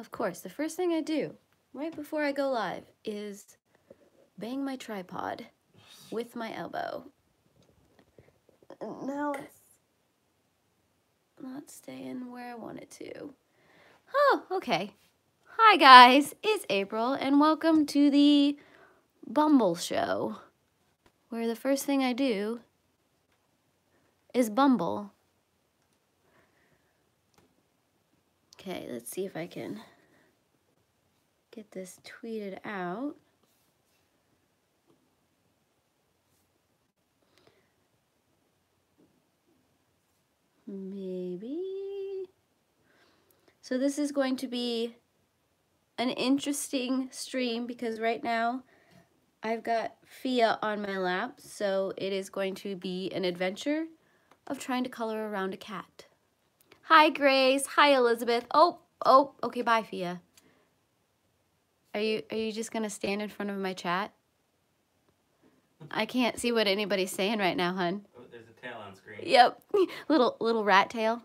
of course, the first thing I do right before I go live is bang my tripod with my elbow. Now it's not staying where I want it to. Oh, okay. Hi guys, it's April and welcome to the Bumble Show, where the first thing I do is bumble. Okay, let's see if I can get this tweeted out. Maybe. So this is going to be an interesting stream because right now I've got Fia on my lap, so it is going to be an adventure of trying to color around a cat. Hi Grace, hi Elizabeth. Oh, okay, bye Fia. Are you just gonna stand in front of my chat? I can't see what anybody's saying right now, hun. Oh, there's a tail on screen. Yep, little rat tail.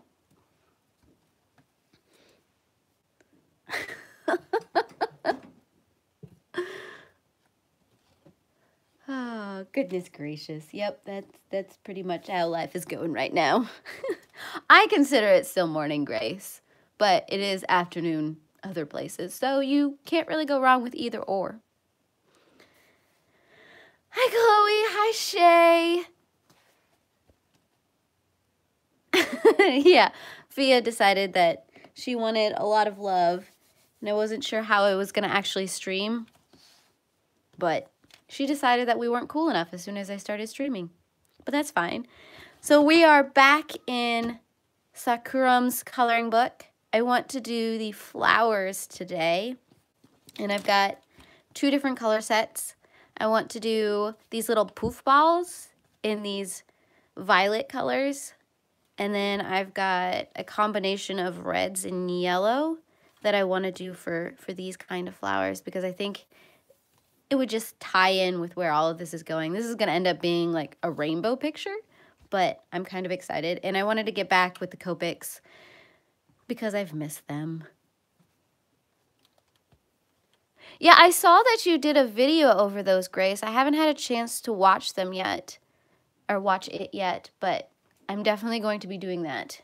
Oh, goodness gracious. Yep, that's pretty much how life is going right now. I consider it still morning, Grace, but it is afternoon other places, so you can't really go wrong with either or. Hi, Chloe. Hi, Shay. Yeah, Fia decided that she wanted a lot of love, and I wasn't sure how it was going to actually stream, but she decided that we weren't cool enough as soon as I started streaming. But that's fine. So we are back in Sakuems coloring book. I want to do the flowers today. And I've got 2 different color sets. I want to do these little poof balls in these violet colors. And then I've got a combination of reds and yellow that I want to do for these kind of flowers because I think it would just tie in with where all of this is going. This is going to end up being like a rainbow picture, but I'm kind of excited. And I wanted to get back with the Copics because I've missed them. Yeah, I saw that you did a video over those, Grace. I haven't had a chance to watch them yet, or watch it yet, but I'm definitely going to be doing that.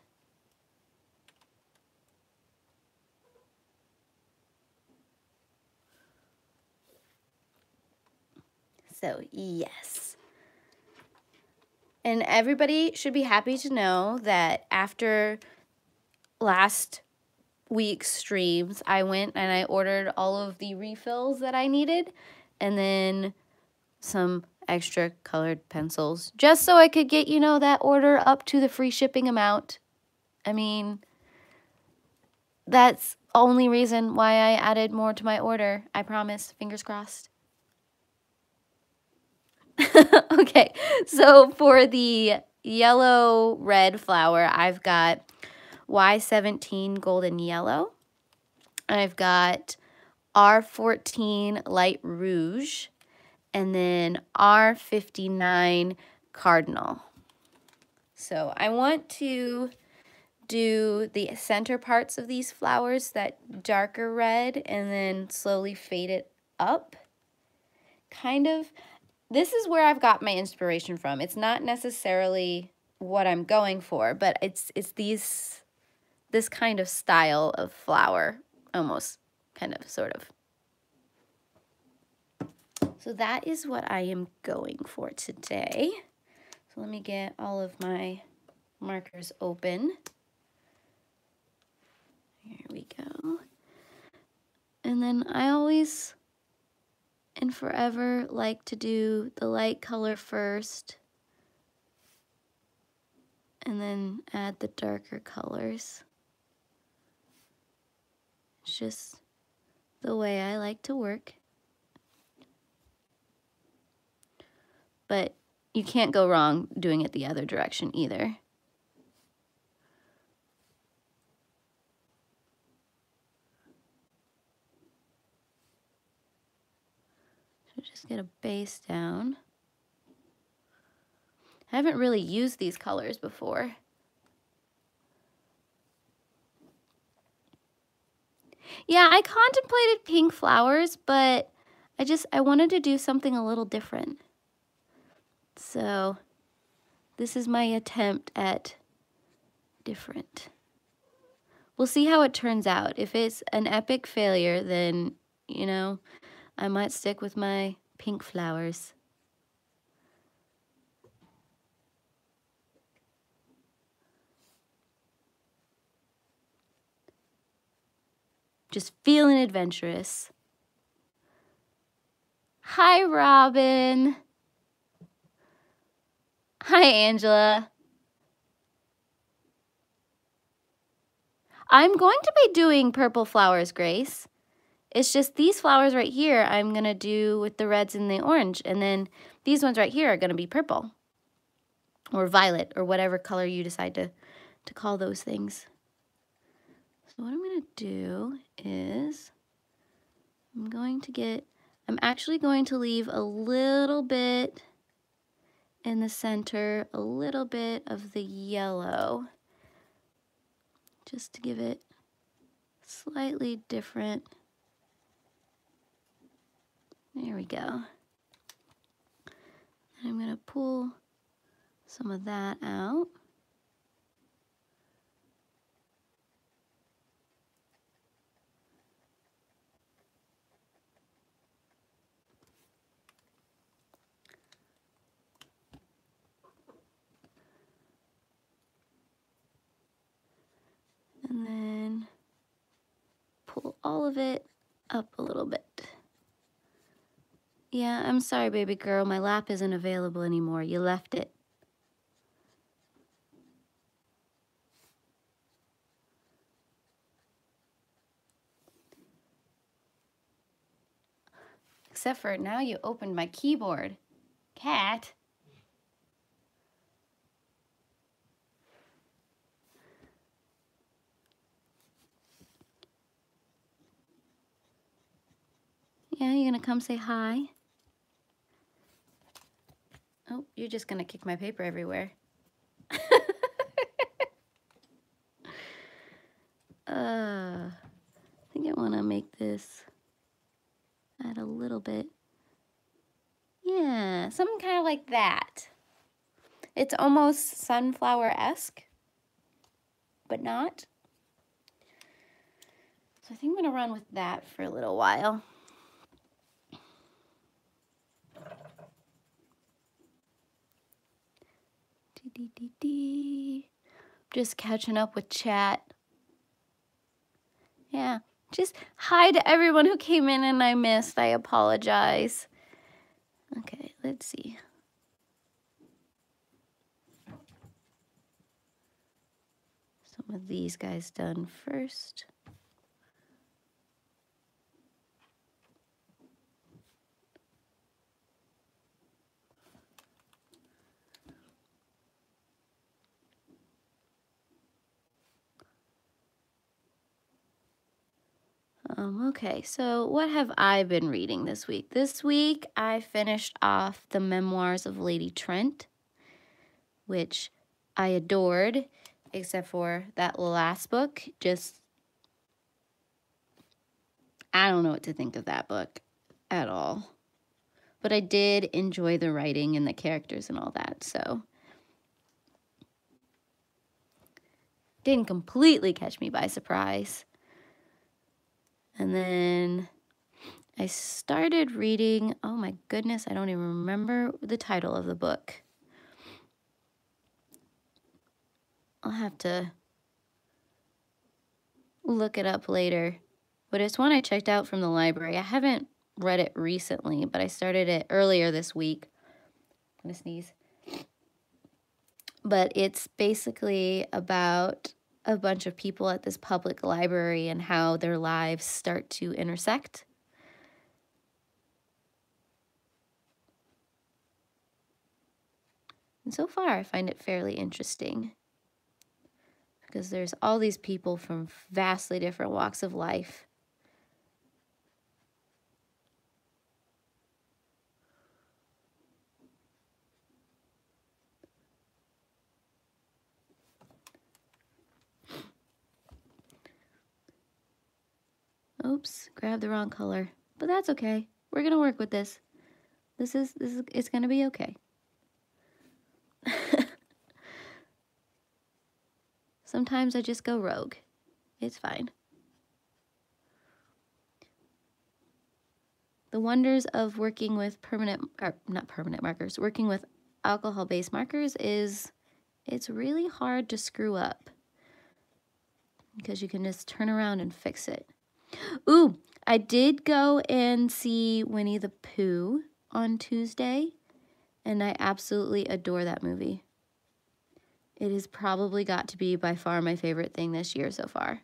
So, yes. And everybody should be happy to know that after last week's streams, I went and I ordered all of the refills that I needed and then some extra colored pencils just so I could get, you know, that order up to the free shipping amount. I mean, that's the only reason why I added more to my order. I promise. Fingers crossed. Okay, so for the yellow red flower, I've got Y17 golden yellow. I've got R14 light rouge, and then R59 cardinal. So I want to do the center parts of these flowers, that darker red, and then slowly fade it up. Kind of. This is where I've got my inspiration from. It's not necessarily what I'm going for, but it's this kind of style of flower, almost, kind of, sort of. So that is what I am going for today. So let me get all of my markers open. Here we go. And then I always and forever like to do the light color first and then add the darker colors. It's just the way I like to work. But you can't go wrong doing it the other direction either. So just get a base down. I haven't really used these colors before. Yeah, I contemplated pink flowers, but I wanted to do something a little different. So this is my attempt at different. We'll see how it turns out. If it's an epic failure, then, you know, I might stick with my pink flowers. Just feeling adventurous. Hi, Robin. Hi, Angela. I'm going to be doing purple flowers, Grace. It's just these flowers right here I'm going to do with the reds and the orange. And then these ones right here are going to be purple. Or violet, or whatever color you decide to call those things. So what I'm going to do is I'm actually going to leave a little bit in the center, a little bit of the yellow, just to give it slightly different. There we go. And I'm going to pull some of that out. And then pull all of it up a little bit. Yeah, I'm sorry, baby girl. My lap isn't available anymore. You left it. Except for now you opened my keyboard. Cat. Yeah, you gonna come say hi? Oh, you're just gonna kick my paper everywhere. I think I wanna make this add a little bit. Yeah, something kind of like that. It's almost sunflower-esque, but not. So I think I'm gonna run with that for a little while. Just catching up with chat. Yeah, just hi to everyone who came in and I missed. I apologize. Okay, let's see. Some of these guys done first. Okay, so what have I been reading this week? This week I finished off the memoirs of Lady Trent, which I adored, except for that last book. I don't know what to think of that book at all. But I did enjoy the writing and the characters and all that, so. Didn't completely catch me by surprise. And then I started reading, oh my goodness, I don't even remember the title of the book. I'll have to look it up later. But it's one I checked out from the library. I haven't read it recently, but I started it earlier this week. I'm gonna sneeze. But it's basically about a bunch of people at this public library and how their lives start to intersect. And so far, I find it fairly interesting because there's all these people from vastly different walks of life. Oops, grabbed the wrong color. But that's okay. We're gonna work with this. It's gonna be okay. Sometimes I just go rogue. It's fine. The wonders of working with not permanent markers, working with alcohol-based markers is it's really hard to screw up because you can just turn around and fix it. Ooh, I did go and see Winnie the Pooh on Tuesday, and I absolutely adore that movie. It has probably got to be by far my favorite thing this year so far.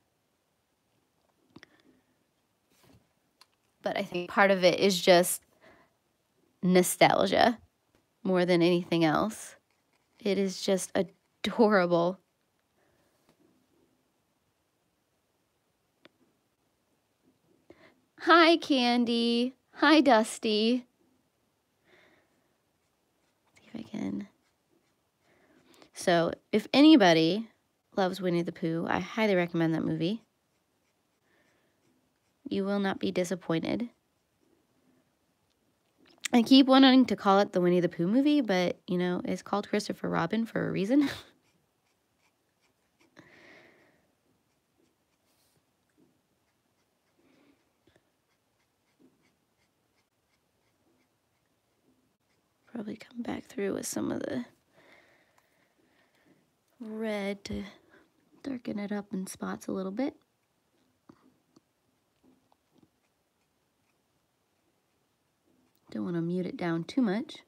But I think part of it is just nostalgia more than anything else. It is just adorable. Hi, Candy. Hi, Dusty. Let's see if I can. So, if anybody loves Winnie the Pooh, I highly recommend that movie. You will not be disappointed. I keep wanting to call it the Winnie the Pooh movie, but, you know, it's called Christopher Robin for a reason. Probably come back through with some of the red to darken it up in spots a little bit. Don't want to mute it down too much.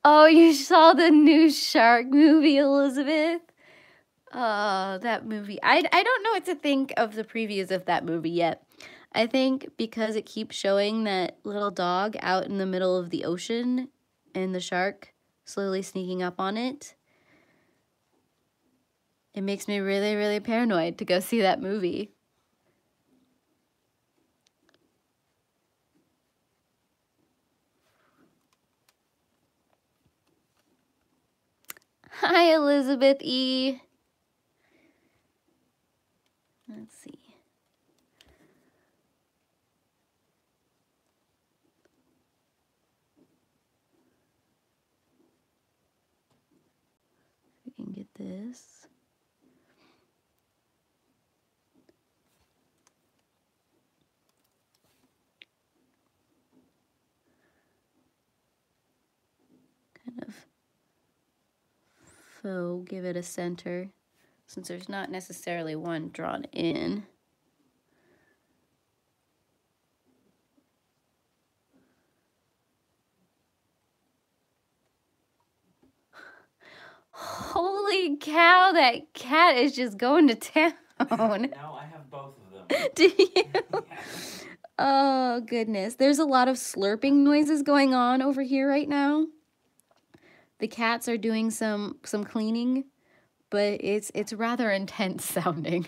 Oh, you saw the new shark movie, Elizabeth? Oh, that movie. I don't know what to think of the previews of that movie yet. I think because it keeps showing that little dog out in the middle of the ocean and the shark slowly sneaking up on it, it makes me really, really paranoid to go see that movie. Hi, Elizabeth E. Let's see. We can get this. Kind of faux, give it a center, since there's not necessarily one drawn in. Holy cow, that cat is just going to town. Now I have both of them. Do you? Yeah. Oh, goodness. There's a lot of slurping noises going on over here right now. The cats are doing some cleaning, but it's rather intense sounding.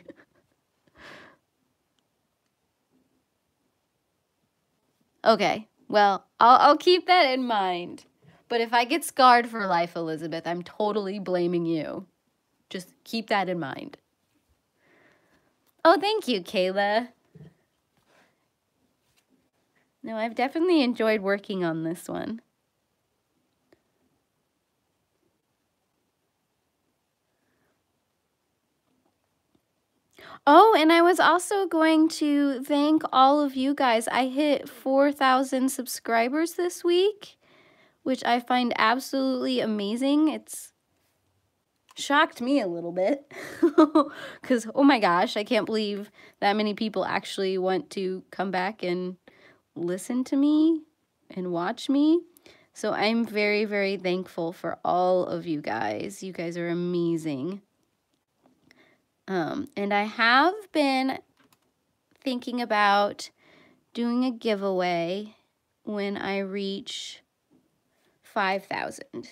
Okay, well, I'll keep that in mind. But if I get scarred for life, Elizabeth, I'm totally blaming you. Just keep that in mind. Oh, thank you, Kayla. No, I've definitely enjoyed working on this one. Oh, and I was also going to thank all of you guys. I hit 4,000 subscribers this week, which I find absolutely amazing. It's shocked me a little bit because, oh my gosh, I can't believe that many people actually want to come back and listen to me and watch me. So I'm very, very thankful for all of you guys. You guys are amazing. And I have been thinking about doing a giveaway when I reach 5,000.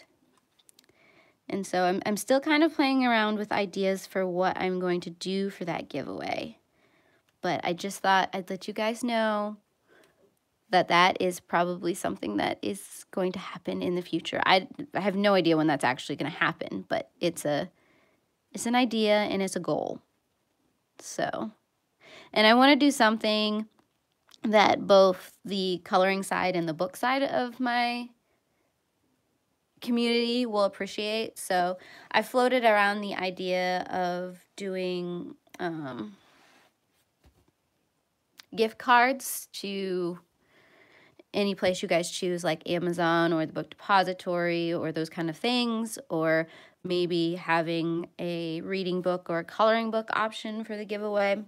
And so I'm still kind of playing around with ideas for what I'm going to do for that giveaway. But I just thought I'd let you guys know that that is probably something that is going to happen in the future. I have no idea when that's actually going to happen, but it's an idea and it's a goal. So, and I want to do something that both the coloring side and the book side of my community will appreciate. So I floated around the idea of doing gift cards to any place you guys choose, like Amazon or the book depository or those kind of things, or maybe having a reading book or a coloring book option for the giveaway.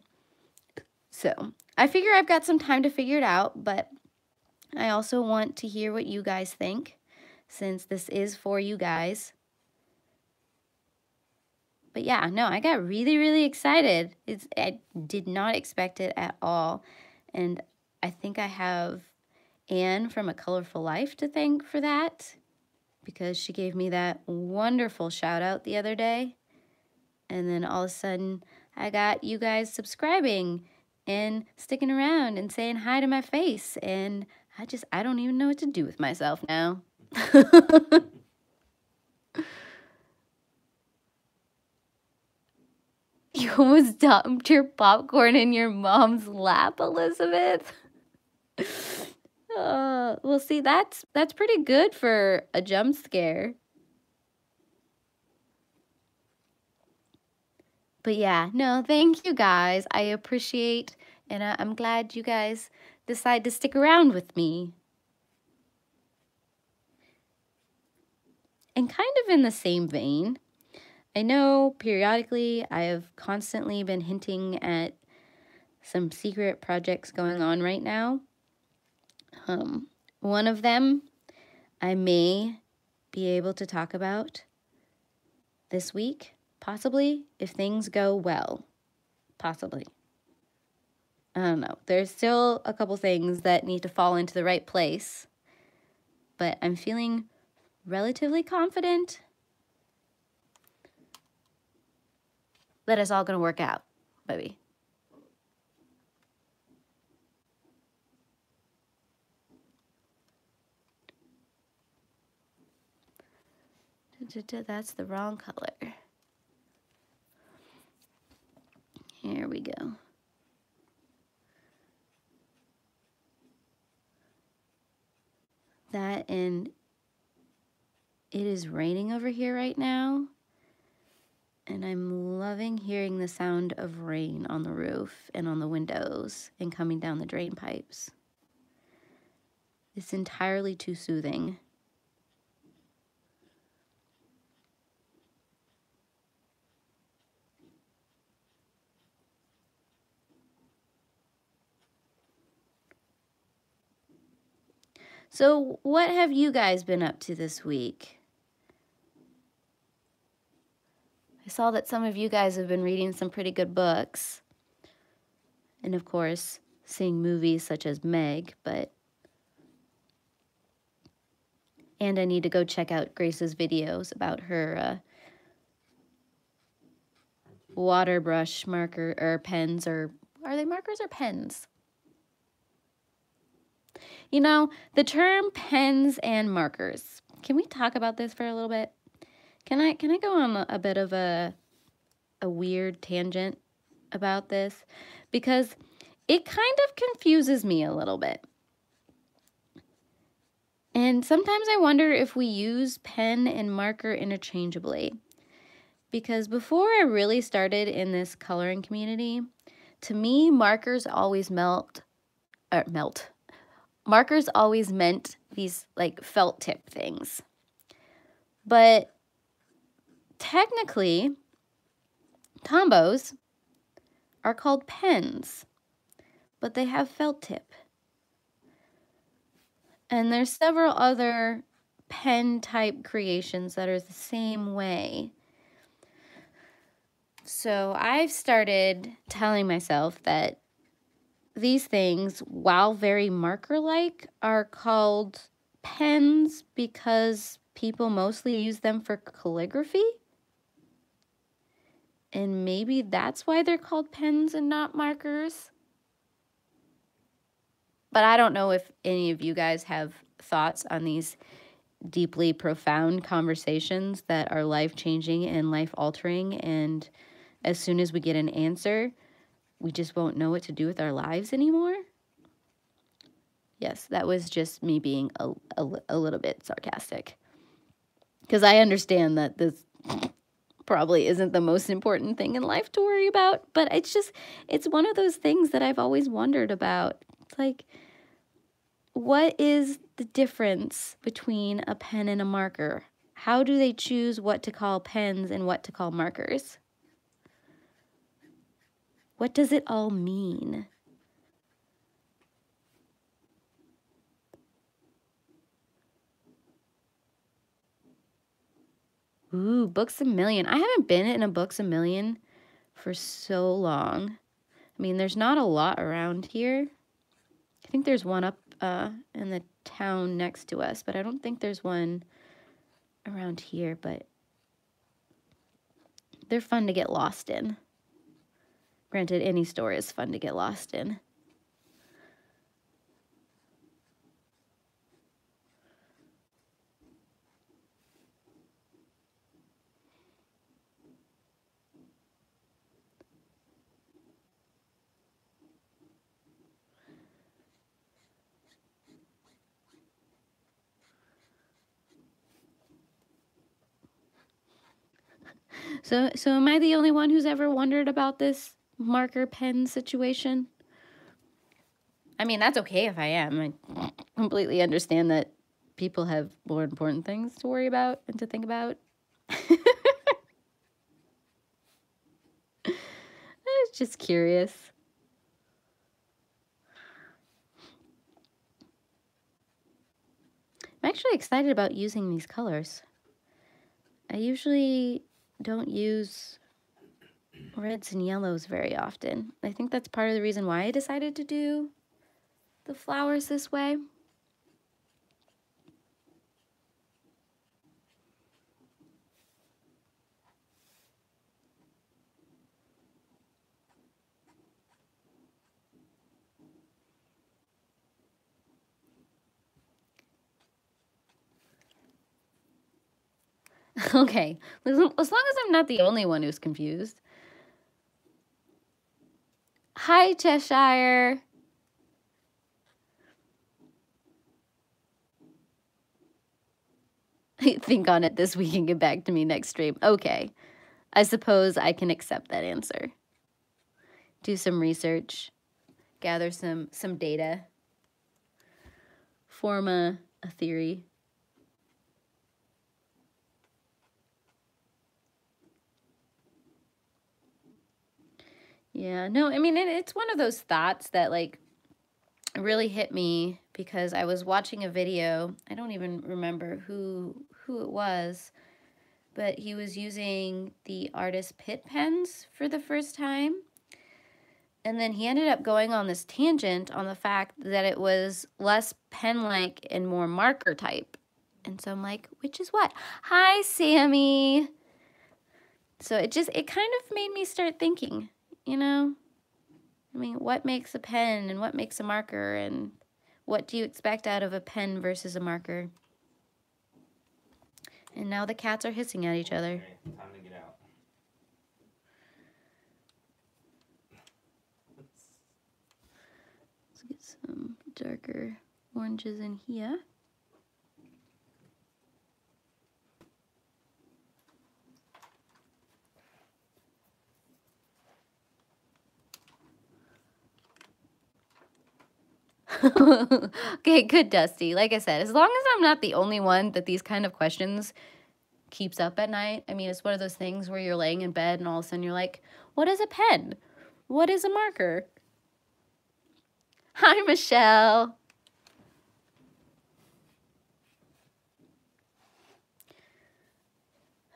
So I figure I've got some time to figure it out, but I also want to hear what you guys think, since this is for you guys. But yeah, no, I got really, really excited. I did not expect it at all. And I think I have Anne from A Colorful Life to thank for that, because she gave me that wonderful shout out the other day. And then all of a sudden I got you guys subscribing and sticking around and saying hi to my face, and I don't even know what to do with myself now. You almost dumped your popcorn in your mom's lap, Elizabeth. Well, see, that's pretty good for a jump scare. But yeah, no, thank you guys. I appreciate, and I'm glad you guys decide to stick around with me. And kind of in the same vein, I know periodically I have constantly been hinting at some secret projects going on right now. One of them I may be able to talk about this week, possibly, if things go well. Possibly. I don't know. There's still a couple things that need to fall into the right place, but I'm feeling relatively confident that it's all going to work out, baby. That's the wrong color. Here we go. That, and it is raining over here right now, and I'm loving hearing the sound of rain on the roof and on the windows and coming down the drain pipes. It's entirely too soothing. So what have you guys been up to this week? I saw that some of you guys have been reading some pretty good books. And of course, seeing movies such as Meg, and I need to go check out Grace's videos about her water brush marker or pens, or are they markers or pens? You know, the term pens and markers. Can we talk about this for a little bit? Can I go on a bit of a weird tangent about this? Because it kind of confuses me a little bit. And sometimes I wonder if we use pen and marker interchangeably. Because before I really started in this coloring community, to me, markers always Markers always meant these like felt tip things. But technically, combos are called pens, but they have felt tip. And there's several other pen type creations that are the same way. So I've started telling myself that these things, while very marker-like, are called pens because people mostly use them for calligraphy. And maybe that's why they're called pens and not markers. But I don't know if any of you guys have thoughts on these deeply profound conversations that are life-changing and life-altering. And as soon as we get an answer, we just won't know what to do with our lives anymore. Yes, that was just me being a little bit sarcastic. Because I understand that this probably isn't the most important thing in life to worry about. But it's one of those things that I've always wondered about. It's like, what is the difference between a pen and a marker? How do they choose what to call pens and what to call markers? What does it all mean? Ooh, Books A Million. I haven't been in a Books A Million for so long. I mean, there's not a lot around here. I think there's one up in the town next to us, but I don't think there's one around here, but they're fun to get lost in. Granted, any store is fun to get lost in. So am I the only one who's ever wondered about this marker pen situation? I mean, that's okay if I am. I completely understand that people have more important things to worry about and to think about. I was just curious. I'm actually excited about using these colors. I usually don't use reds and yellows very often. I think that's part of the reason why I decided to do the flowers this way. Okay, as long as I'm not the only one who's confused. Hi, Cheshire. Think on it this week and get back to me next stream. Okay, I suppose I can accept that answer. Do some research, gather some data, form a theory. Yeah, no, I mean, it's one of those thoughts that, like, really hit me because I was watching a video. I don't even remember who it was, but he was using the artist Pitt pens for the first time. And then he ended up going on this tangent on the fact that it was less pen-like and more marker type. And so I'm like, which is what? Hi, Sammy. So it kind of made me start thinking, you know? I mean, what makes a pen and what makes a marker, and what do you expect out of a pen versus a marker? And now the cats are hissing at each other. Okay, time to get out. Let's get some darker oranges in here. Okay, good, Dusty. Like I said, as long as I'm not the only one that these kind of questions keeps up at night. I mean, it's one of those things where you're laying in bed and all of a sudden you're like, what is a pen? What is a marker? Hi, Michelle.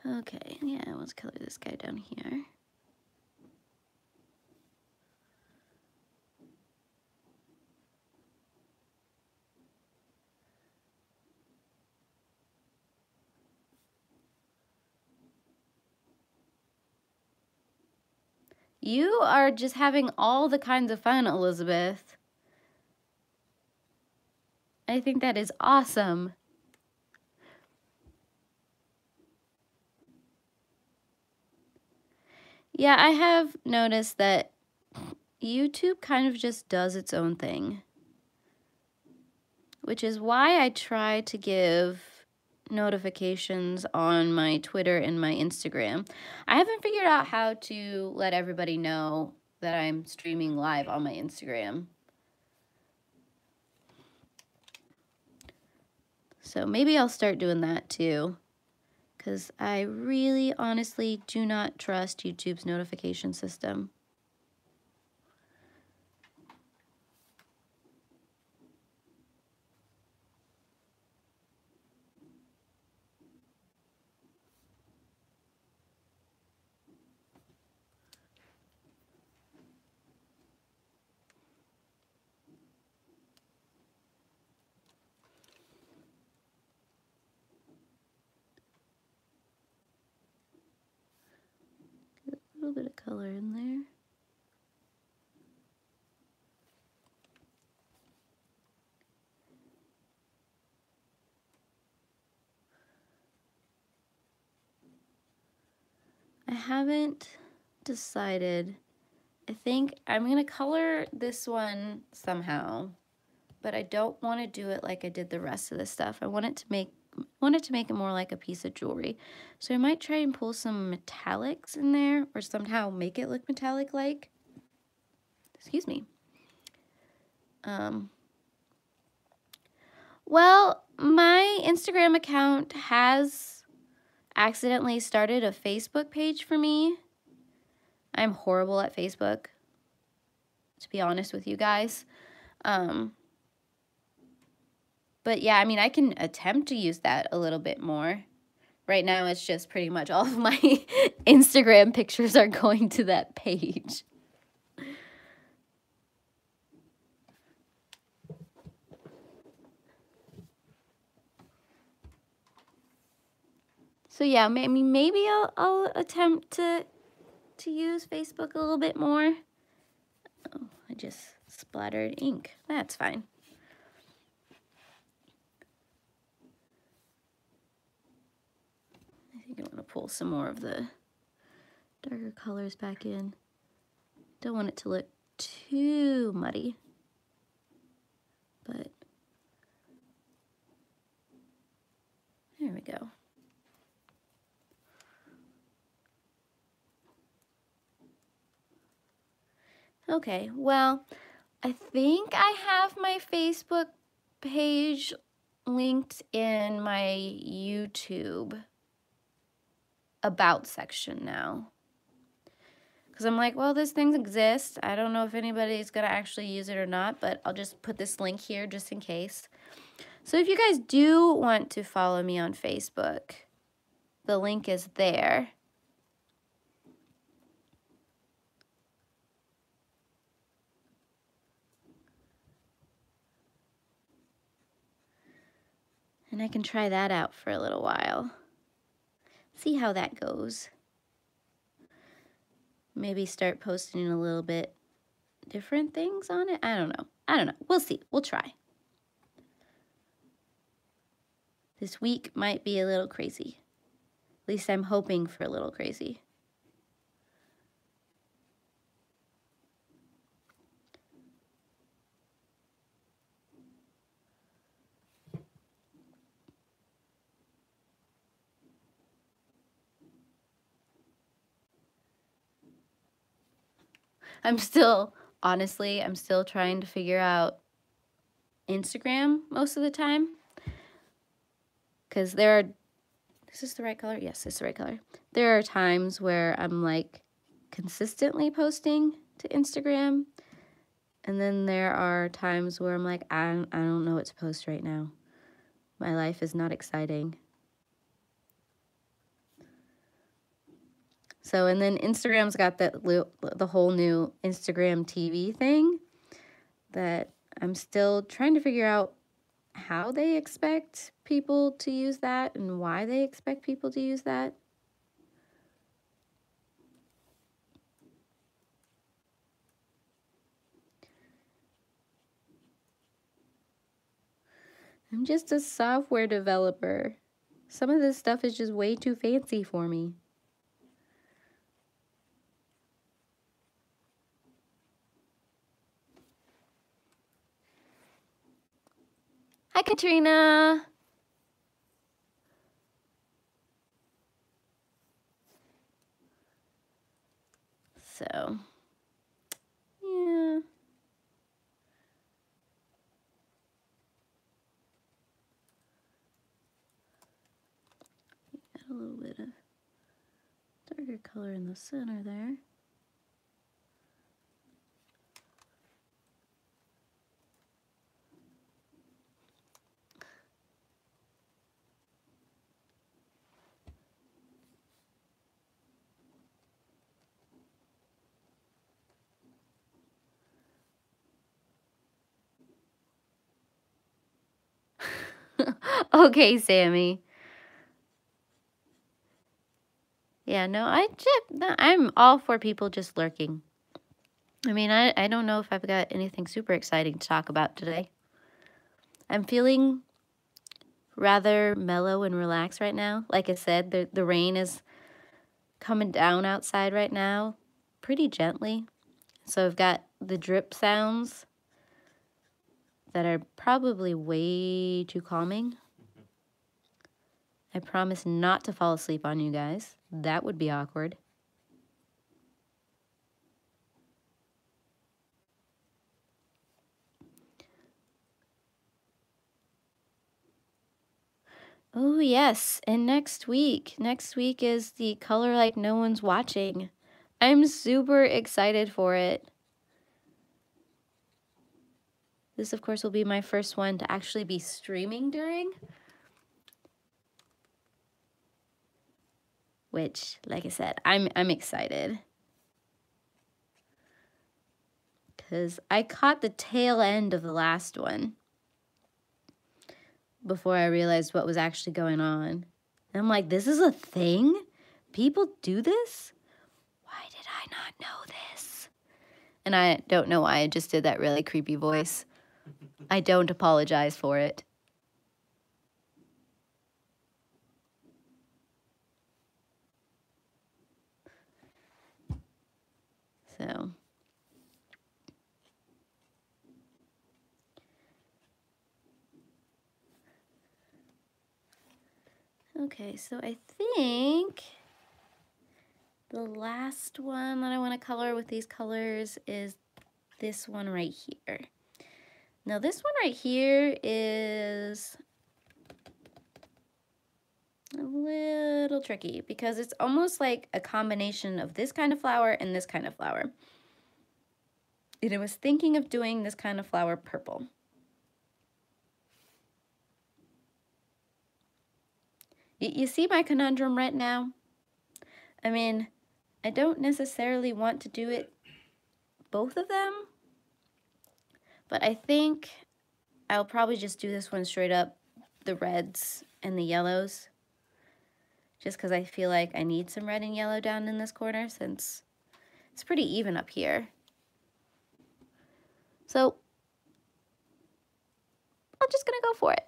Okay, yeah, let's color this guy down here. You are just having all the kinds of fun, Elizabeth. I think that is awesome. Yeah, I have noticed that YouTube kind of just does its own thing, which is why I try to give notifications on my Twitter and my Instagram. I haven't figured out how to let everybody know that I'm streaming live on my Instagram. So maybe I'll start doing that too, because I really honestly do not trust YouTube's notification system. A little bit of color in there. I haven't decided. I think I'm going to color this one somehow, but I don't want to do it like I did the rest of the stuff. I want it to make it more like a piece of jewelry. So I might try and pull some metallics in there or somehow make it look metallic-like. Excuse me. Well, my Instagram account has accidentally started a Facebook page for me. I'm horrible at Facebook, to be honest with you guys. But yeah, I mean, I can attempt to use that a little bit more. Right now, it's just pretty much all of my Instagram pictures are going to that page. So yeah, maybe I'll attempt to use Facebook a little bit more. Oh, I just splattered ink. That's fine. I think I want to pull some more of the darker colors back in. Don't want it to look too muddy, but there we go. Okay, well, I think I have my Facebook page linked in my YouTube about section now. Because I'm like, well, this thing exists. I don't know if anybody's going to actually use it or not, but I'll just put this link here just in case. So if you guys do want to follow me on Facebook, the link is there. And I can try that out for a little while. See how that goes. Maybe start posting a little bit different things on it. I don't know. We'll see. We'll try. This week might be a little crazy. At least I'm hoping for a little crazy. Honestly, I'm still trying to figure out Instagram most of the time. Because is this the right color? Yes, it's the right color. There are times where I'm like consistently posting to Instagram. And then there are times where I'm like, I don't know what to post right now. My life is not exciting. So, and then Instagram's got the whole new Instagram TV thing that I'm still trying to figure out how they expect people to use that and why they expect people to use that. I'm just a software developer. Some of this stuff is just way too fancy for me. Hi, Katrina. So, yeah. Got a little bit of darker color in the center there. Okay, Sammy. Yeah, no, I'm all for people just lurking. I mean, I don't know if I've got anything super exciting to talk about today. I'm feeling rather mellow and relaxed right now. Like I said, the rain is coming down outside right now pretty gently. So I've got the drip sounds that are probably way too calming. I promise not to fall asleep on you guys. That would be awkward. Oh, yes. And next week is the Color Like No One's Watching. I'm super excited for it. This, of course, will be my first one to actually be streaming during. Which, like I said, I'm excited. Because I caught the tail end of the last one before I realized what was actually going on. And I'm like, this is a thing? People do this? Why did I not know this? And I don't know why I just did that really creepy voice. I don't apologize for it. So. Okay, so I think the last one that I want to color with these colors is this one right here. Now this one right here is a little tricky because it's almost like a combination of this kind of flower and this kind of flower. And I was thinking of doing this kind of flower purple. You see my conundrum right now? I mean, I don't necessarily want to do it, both of them, but I think I'll probably just do this one straight up, the reds and the yellows, just because I feel like I need some red and yellow down in this corner since it's pretty even up here. So I'm just gonna go for it.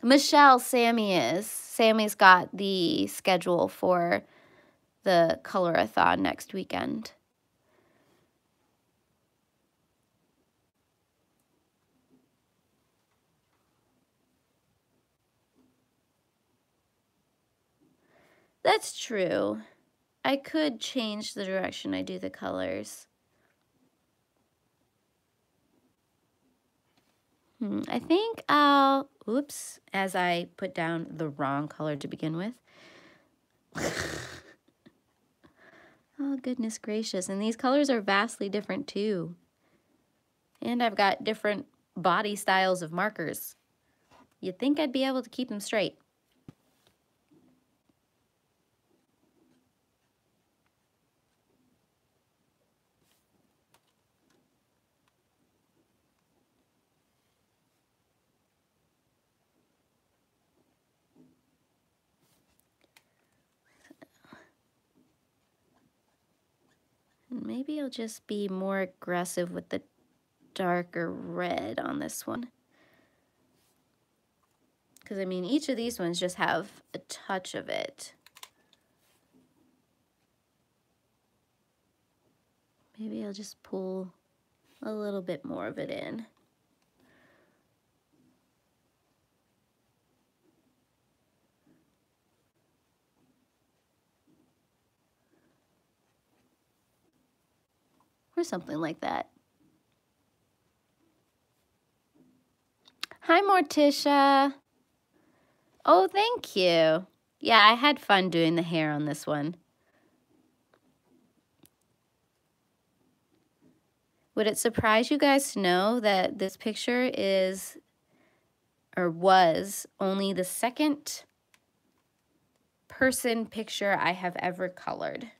Michelle, Sammy's got the schedule for the Colorathon next weekend. That's true. I could change the direction I do the colors. I think I'll, oops, as I put down the wrong color to begin with. Oh, goodness gracious. And these colors are vastly different too. And I've got different body styles of markers. You'd think I'd be able to keep them straight. Maybe I'll just be more aggressive with the darker red on this one. Because, I mean, each of these ones just have a touch of it. Maybe I'll just pull a little bit more of it in. Or something like that. Hi, Morticia. Oh, thank you. Yeah, I had fun doing the hair on this one. Would it surprise you guys to know that this picture is, or was, only the second person picture I have ever colored?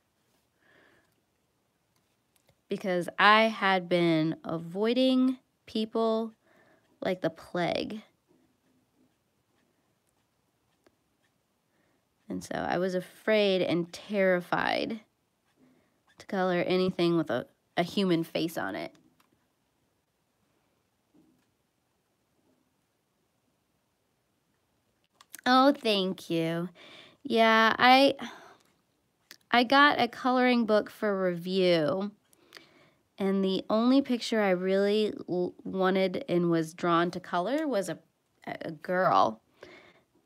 Because I had been avoiding people like the plague. And so I was afraid and terrified to color anything with a human face on it. Oh, thank you. Yeah, I got a coloring book for review. And the only picture I really wanted and was drawn to color was a girl.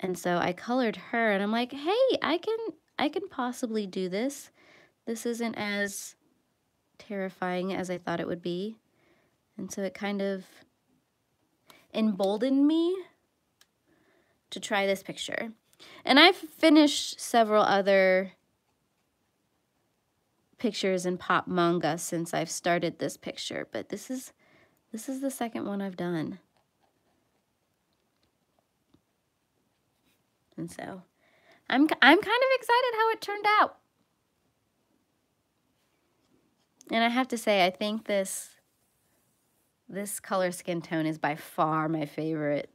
And so I colored her, and I'm like, hey, I can possibly do this. This isn't as terrifying as I thought it would be. And so it kind of emboldened me to try this picture. And I've finished several other pictures in pop manga since I've started this picture, but this is the second one I've done. And so I'm kind of excited how it turned out. And I have to say, I think this color skin tone is by far my favorite.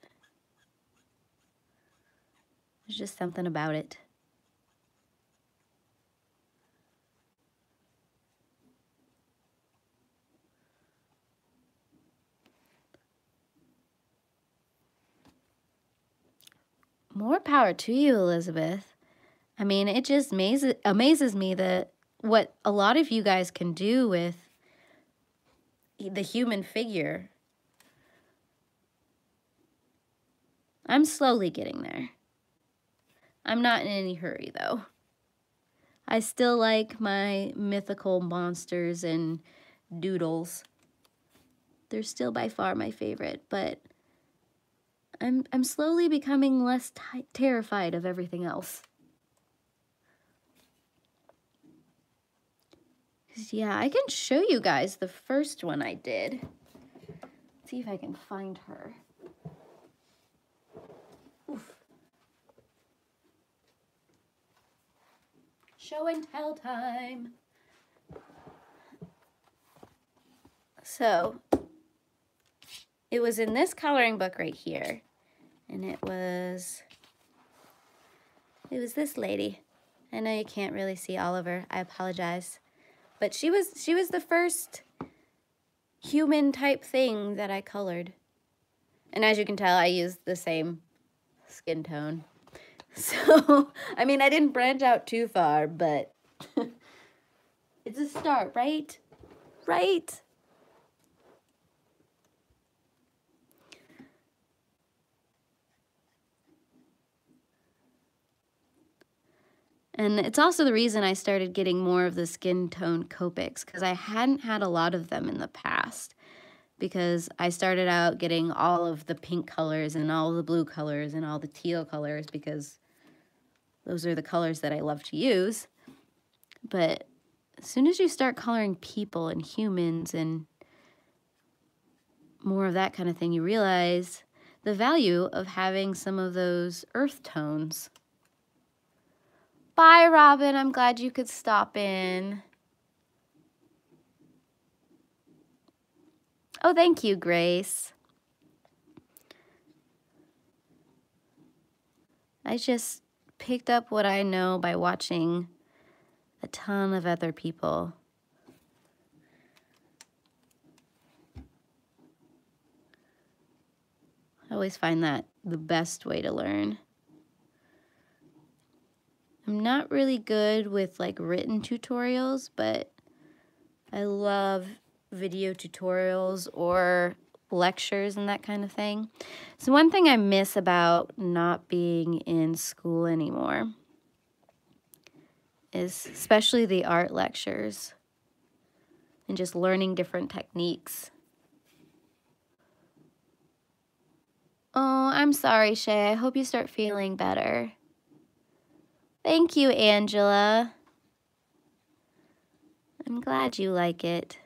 There's just something about it. More power to you, Elizabeth. I mean, it just amazes me that what a lot of you guys can do with the human figure. I'm slowly getting there. I'm not in any hurry, though. I still like my mythical monsters and doodles. They're still by far my favorite, but I'm slowly becoming less terrified of everything else. Yeah, I can show you guys the first one I did. Let's see if I can find her. Oof. Show and tell time. So, it was in this coloring book right here. And it was this lady. I know you can't really see all of her. I apologize. But she was the first human type thing that I colored. And as you can tell, I used the same skin tone. So, I mean, I didn't branch out too far, but it's a start, right? Right? And it's also the reason I started getting more of the skin tone Copics, because I hadn't had a lot of them in the past. Because I started out getting all of the pink colors and all the blue colors and all the teal colors, because those are the colors that I love to use. But as soon as you start coloring people and humans and more of that kind of thing, you realize the value of having some of those earth tones. Bye, Robin. I'm glad you could stop in. Oh, thank you, Grace. I just picked up what I know by watching a ton of other people. always find that the best way to learn. I'm not really good with like written tutorials, but I love video tutorials or lectures and that kind of thing. So one thing I miss about not being in school anymore is especially the art lectures and just learning different techniques. Oh, I'm sorry, Shay. I hope you start feeling better. Thank you, Angela. I'm glad you like it.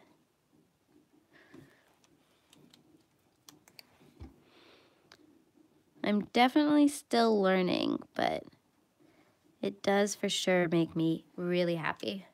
I'm definitely still learning, but it does for sure make me really happy.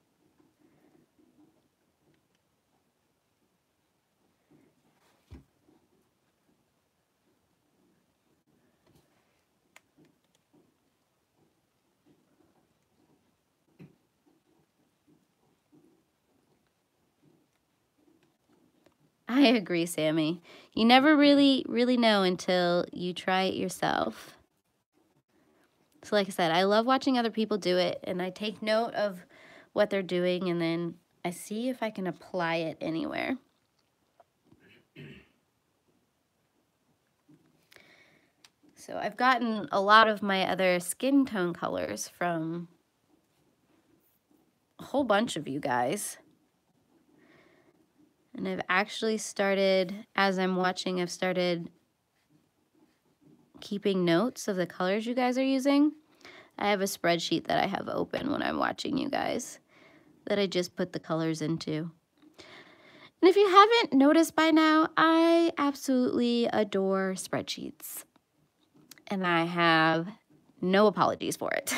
I agree, Sammy. You never really know until you try it yourself. So like I said, I love watching other people do it, and I take note of what they're doing, and then I see if I can apply it anywhere. So I've gotten a lot of my other skin tone colors from a whole bunch of you guys. And I've actually started, as I'm watching, I've started keeping notes of the colors you guys are using. I have a spreadsheet that I have open when I'm watching you guys that I just put the colors into. And if you haven't noticed by now, I absolutely adore spreadsheets. And I have no apologies for it.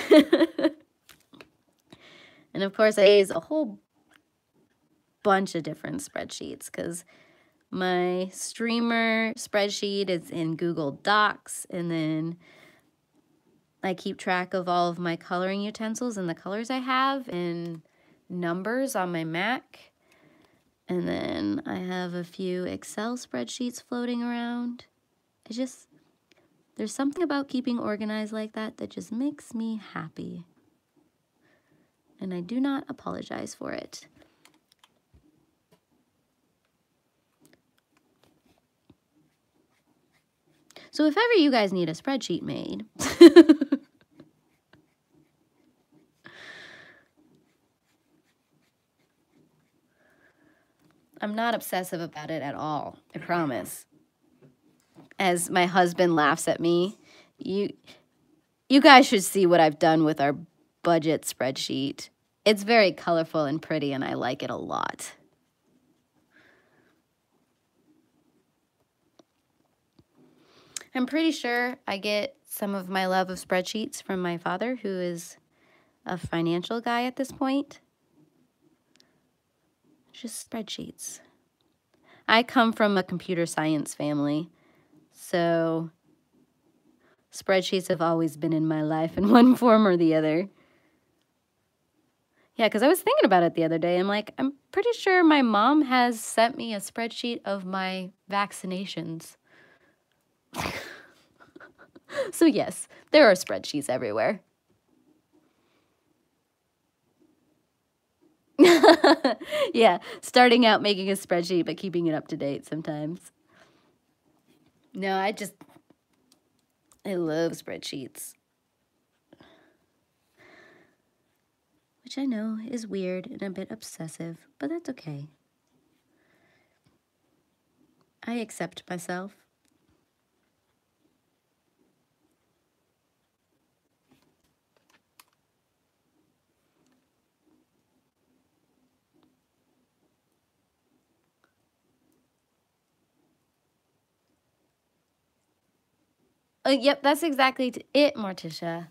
And of course, I use a whole bunch of different spreadsheets because my streamer spreadsheet is in Google Docs, and then I keep track of all of my coloring utensils and the colors I have in numbers on my Mac. And then I have a few Excel spreadsheets floating around. There's something about keeping organized like that that just makes me happy. And I do not apologize for it. So if ever you guys need a spreadsheet made, I'm not obsessive about it at all, I promise. As my husband laughs at me, you guys should see what I've done with our budget spreadsheet. It's very colorful and pretty, and I like it a lot. I'm pretty sure I get some of my love of spreadsheets from my father, who is a financial guy at this point. Just spreadsheets. I come from a computer science family, so spreadsheets have always been in my life in one form or the other. Yeah, because I was thinking about it the other day. I'm like, I'm pretty sure my mom has sent me a spreadsheet of my vaccinations. So yes, there are spreadsheets everywhere. Yeah, starting out making a spreadsheet, but keeping it up to date sometimes. No, I love spreadsheets. Which I know is weird and a bit obsessive, but that's okay. I accept myself. Yep, that's exactly it, Morticia.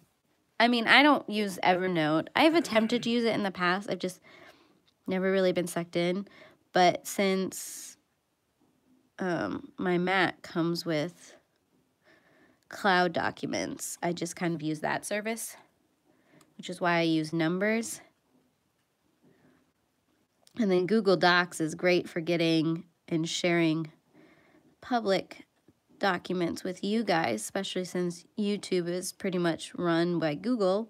I mean, I don't use Evernote. I've attempted to use it in the past. I've just never really been sucked in. But since my Mac comes with cloud documents, I just kind of use that service, which is why I use Numbers. And then Google Docs is great for getting and sharing public documents with you guys, especially since YouTube is pretty much run by Google.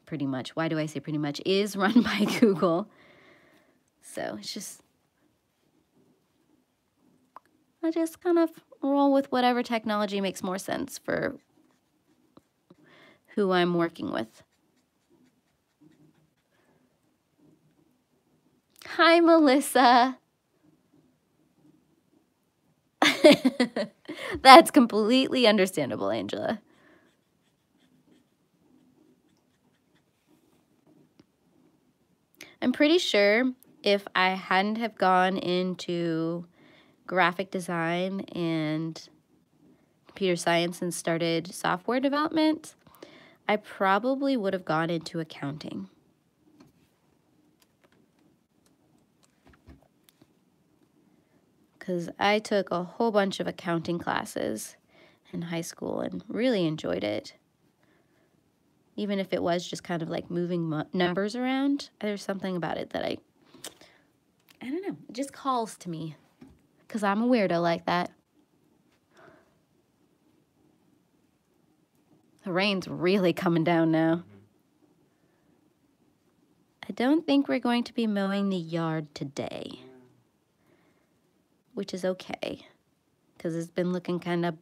Pretty much, why do I say pretty much? Is run by Google. So it's just, I just kind of roll with whatever technology makes more sense for who I'm working with. Hi, Melissa. That's completely understandable, Angela. I'm pretty sure if I hadn't have gone into graphic design and computer science and started software development, I probably would have gone into accounting. Because I took a whole bunch of accounting classes in high school and really enjoyed it. Even if it was just kind of like moving numbers around, there's something about it that I don't know, it just calls to me. Because I'm a weirdo like that. The rain's really coming down now. I don't think we're going to be mowing the yard today. Which is okay, because it's been looking kind of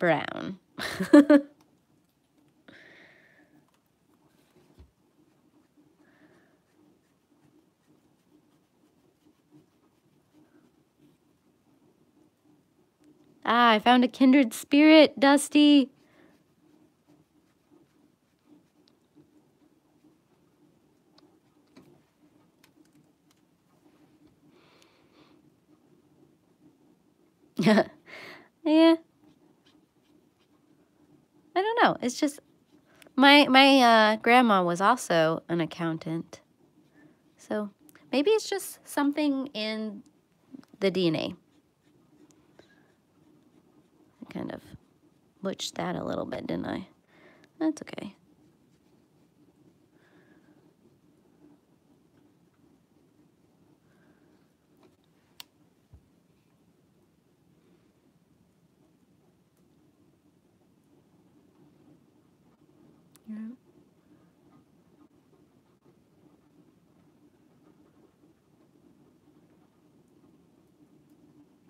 brown. I found a kindred spirit, Dusty. Yeah. I don't know. It's just my grandma was also an accountant. So maybe it's just something in the DNA. I kind of butched that a little bit, didn't I? That's okay. Yeah.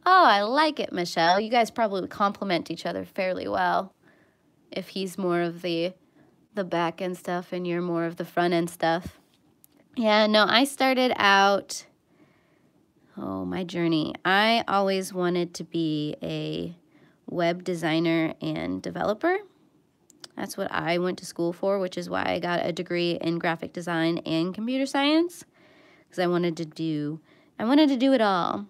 Oh, I like it, Michelle. You guys probably complement each other fairly well. If he's more of the back end stuff and you're more of the front end stuff. Yeah, no, I started out, my journey. I always wanted to be a web designer and developer. That's what I went to school for, which is why I got a degree in graphic design and computer science, because I wanted to do it all.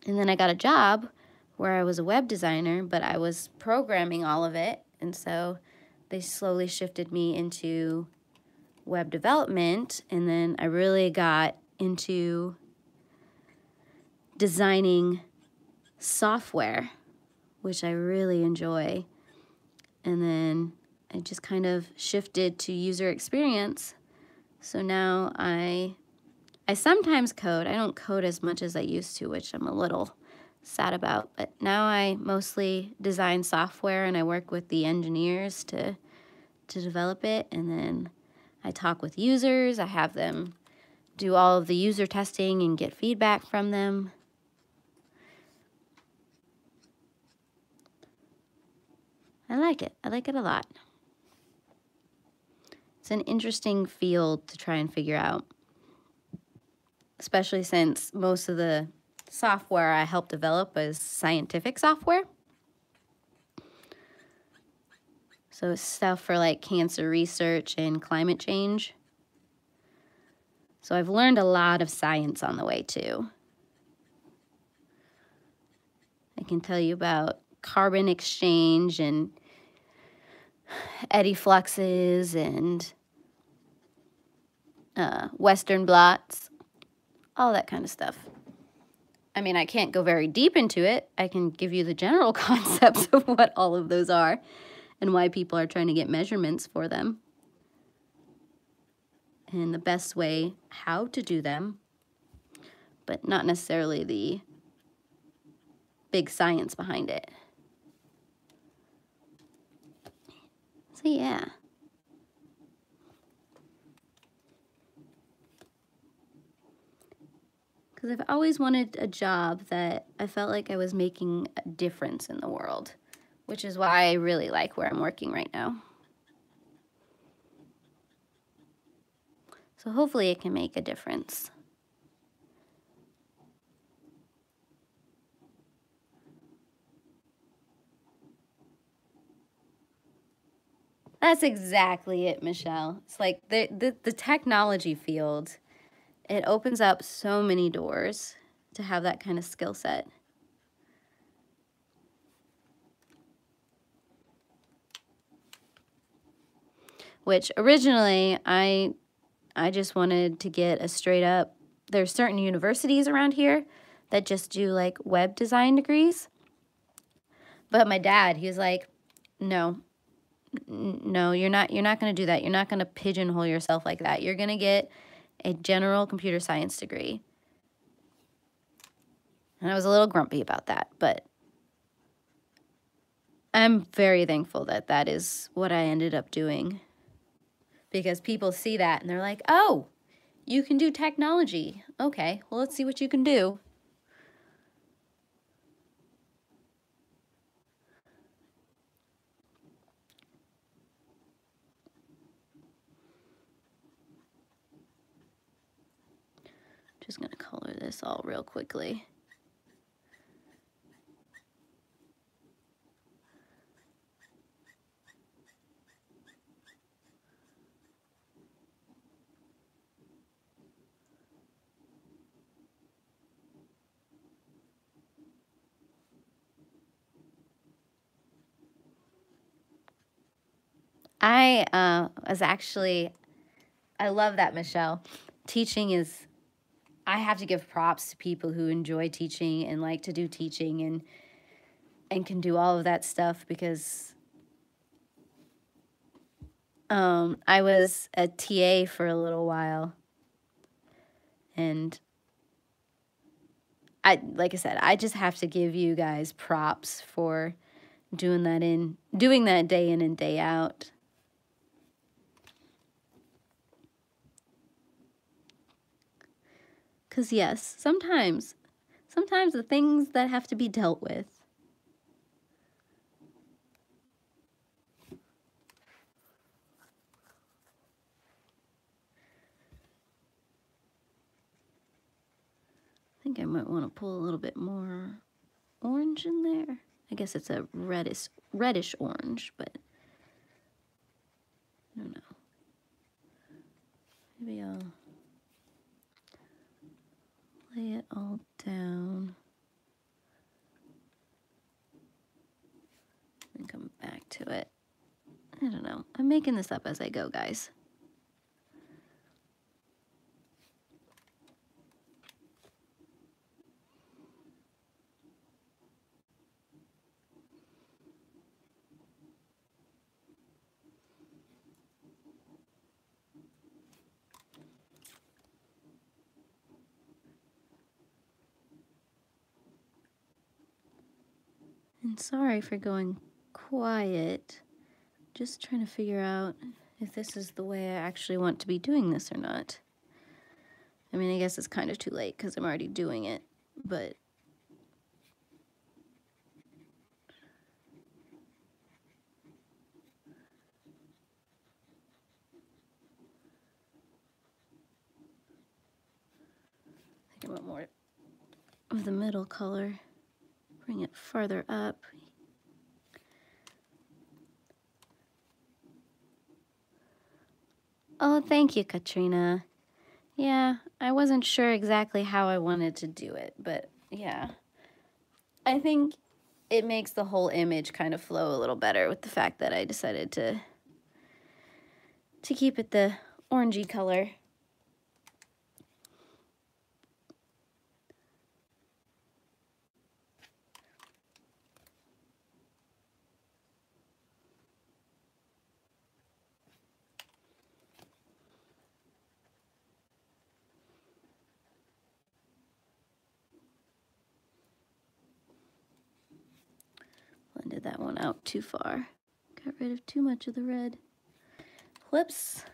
And then I got a job where I was a web designer, but I was programming all of it. And so they slowly shifted me into web development. And then I really got into designing software, which I really enjoy. And then I just kind of shifted to user experience. So now I sometimes code. I don't code as much as I used to, which I'm a little sad about. But now I mostly design software and I work with the engineers to develop it. And then I talk with users. I have them do all of the user testing and get feedback from them. I like it. I like it a lot. It's an interesting field to try and figure out, especially since most of the software I help develop is scientific software. So it's stuff for like cancer research and climate change. So I've learned a lot of science on the way too. I can tell you about carbon exchange and eddy fluxes and Western blots, all that kind of stuff. I mean, I can't go very deep into it. I can give you the general concepts of what all of those are and why people are trying to get measurements for them and the best way how to do them, but not necessarily the big science behind it. So yeah. Because I've always wanted a job that I felt like I was making a difference in the world, which is why I really like where I'm working right now. So hopefully it can make a difference. That's exactly it, Michelle. It's like the technology field, it opens up so many doors to have that kind of skill set. Which originally I just wanted to get a straight up, there's certain universities around here that just do like web design degrees. But my dad, he was like, no, you're not going to do that. You're not going to pigeonhole yourself like that. You're going to get a general computer science degree. And I was a little grumpy about that, but I'm very thankful that that is what I ended up doing. Because people see that and they're like, oh, you can do technology. Okay, well, let's see what you can do. Just going to color this all real quickly. I love that, Michelle. Teaching is, I have to give props to people who enjoy teaching and like to do teaching and can do all of that stuff, because I was a TA for a little while, and like I said, I just have to give you guys props for doing that day in and day out. Because yes, sometimes the things that have to be dealt with. I think I might want to pull a little bit more orange in there. I guess it's a reddish orange, but I don't know. Maybe I'll lay it all down and come back to it. I don't know. I'm making this up as I go, guys. And sorry for going quiet. Just trying to figure out if this is the way I actually want to be doing this or not. I mean, I guess it's kind of too late because I'm already doing it, but I think I want more of the middle color. Bring it farther up. Oh, thank you, Katrina. Yeah, I wasn't sure exactly how I wanted to do it, but yeah. I think it makes the whole image kind of flow a little better with the fact that I decided to keep it the orangey color. Blended that one out too far. Got rid of too much of the red. Whoops.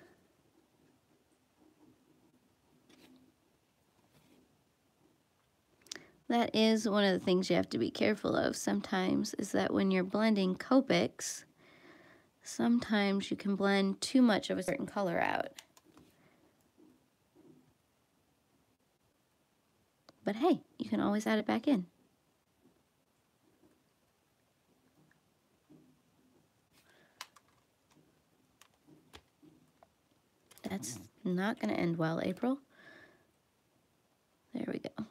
That is one of the things you have to be careful of sometimes, is that when you're blending Copics, sometimes you can blend too much of a certain color out. But hey, you can always add it back in. That's not going to end well, April. There we go. I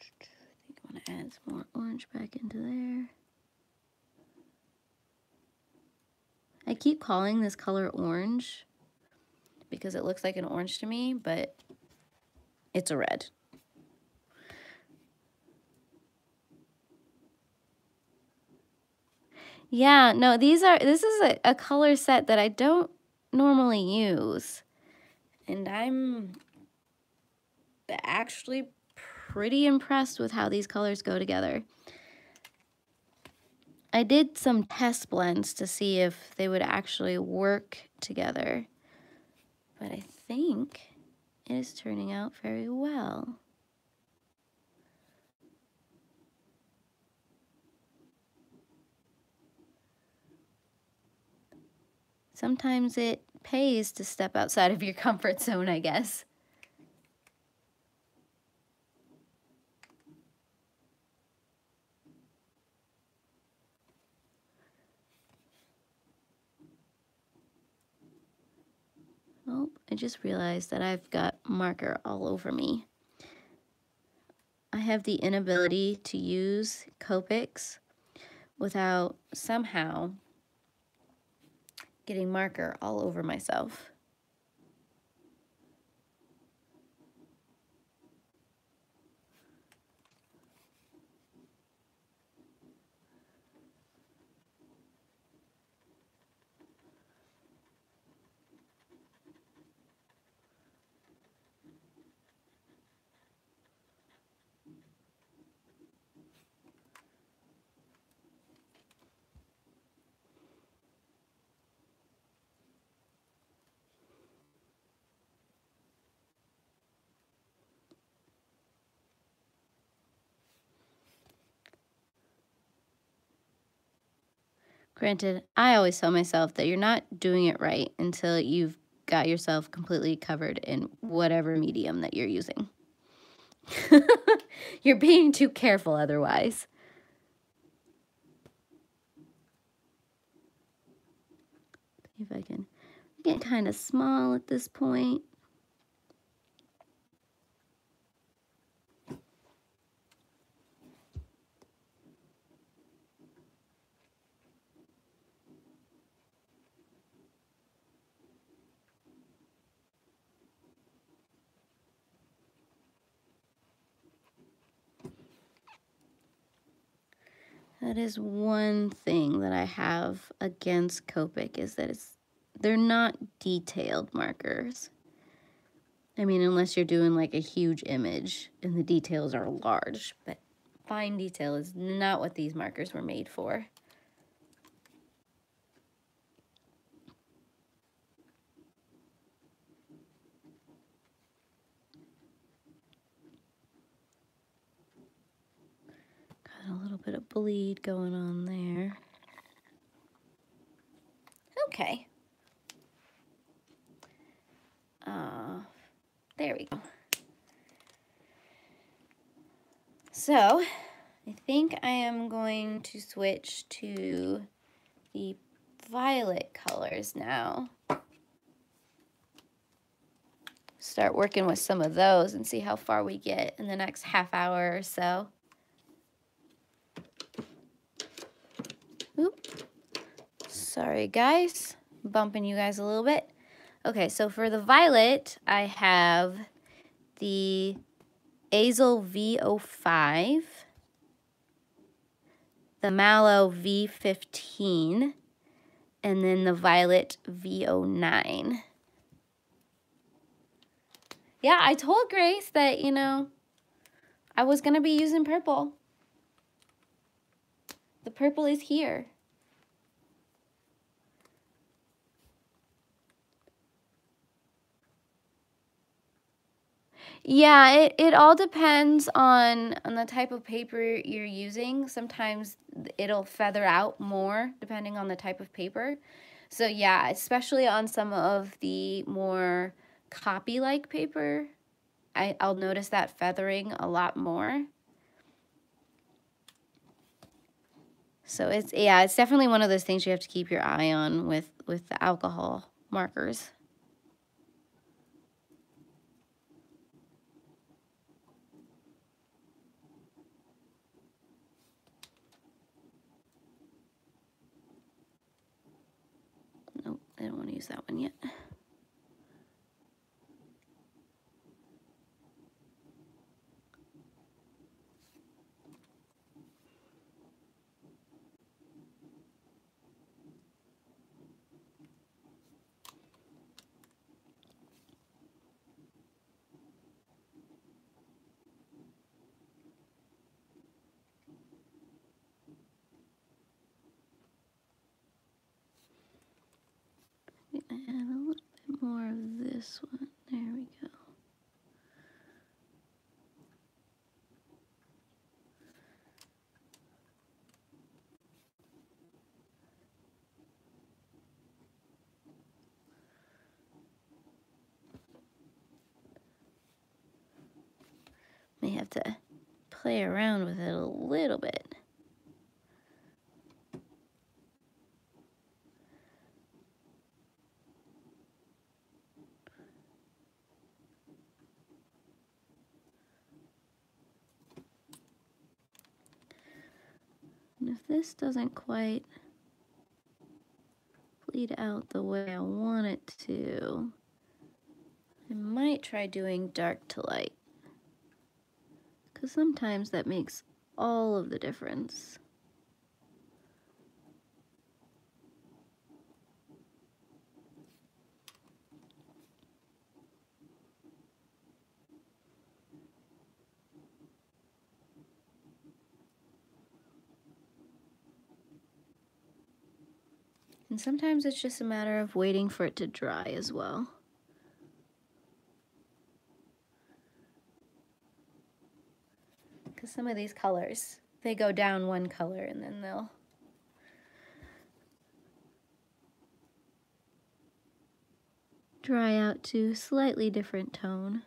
think I want to add some more orange back into there. I keep calling this color orange because it looks like an orange to me, but it's a red. Yeah, no, this is a color set that I don't normally use. And I'm actually pretty impressed with how these colors go together. I did some test blends to see if they would actually work together, but I think it is turning out very well. Sometimes it pays to step outside of your comfort zone, I guess. Oh, I just realized that I've got marker all over me. I have the inability to use Copics without somehow getting marker all over myself. Granted, I always tell myself that you're not doing it right until you've got yourself completely covered in whatever medium that you're using. You're being too careful otherwise. See if I can get kind of small at this point. That is one thing that I have against Copic, is that they're not detailed markers. I mean, unless you're doing like a huge image and the details are large, but fine detail is not what these markers were made for. Got a little bit of bleed going on there. Okay. There we go. So, I think I am going to switch to the violet colors now. Start working with some of those and see how far we get in the next half hour or so. Oop. Sorry guys, bumping you guys a little bit. Okay, so for the violet, I have the Azel V05, the Mallow V15, and then the violet V09. Yeah, I told Grace that, you know, I was going to be using purple. The purple is here. Yeah, it all depends on the type of paper you're using. Sometimes it'll feather out more depending on the type of paper. So yeah, especially on some of the more copy-like paper, I'll notice that feathering a lot more. So it's definitely one of those things you have to keep your eye on with the alcohol markers. Nope, I don't want to use that one yet. Add a little bit more of this one. There we go. May have to play around with it a little bit. And if this doesn't quite bleed out the way I want it to, I might try doing dark to light, because sometimes that makes all of the difference. And sometimes it's just a matter of waiting for it to dry as well. Because some of these colors, they go down one color and then they'll dry out to slightly different tone.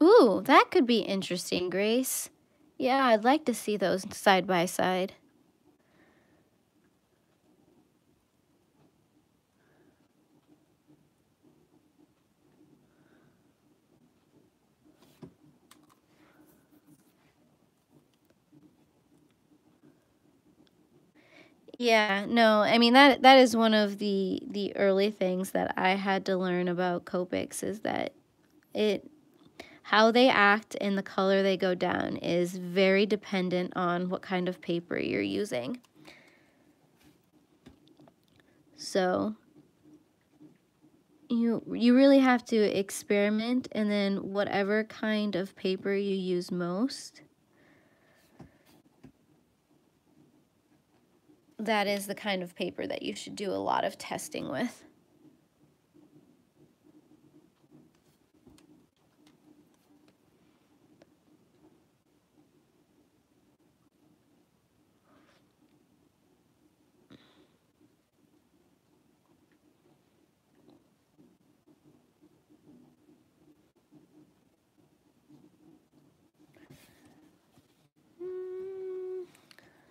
Ooh, that could be interesting, Grace. Yeah, I'd like to see those side by side. Yeah, no, I mean that is one of the early things that I had to learn about Copics, is that how they act and the color they go down is very dependent on what kind of paper you're using. So you really have to experiment, and then whatever kind of paper you use most, that is the kind of paper that you should do a lot of testing with.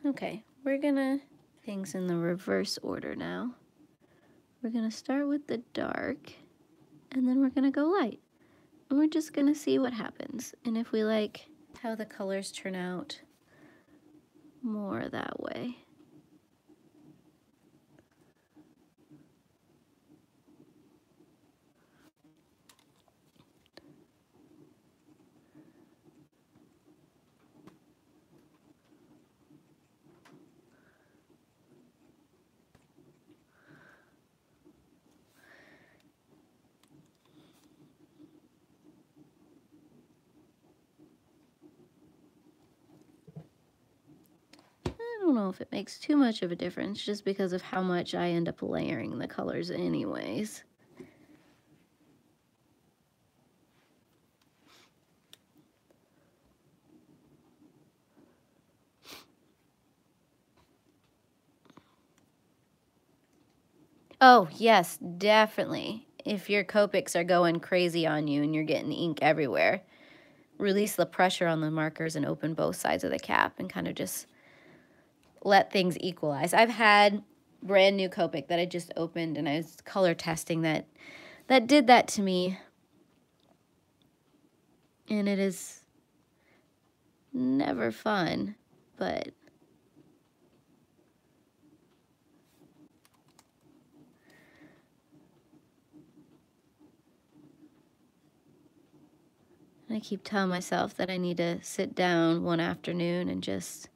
Okay, we're gonna things in the reverse order now. We're gonna start with the dark, and then we're gonna go light. And we're just gonna see what happens. And if we like how the colors turn out more that way. I don't know if it makes too much of a difference just because of how much I end up layering the colors anyways. Oh, yes, definitely. If your Copics are going crazy on you and you're getting ink everywhere, release the pressure on the markers and open both sides of the cap and kind of just let things equalize. I've had brand new Copic that I just opened and I was color testing that did that to me. And it is never fun, but I keep telling myself that I need to sit down one afternoon and just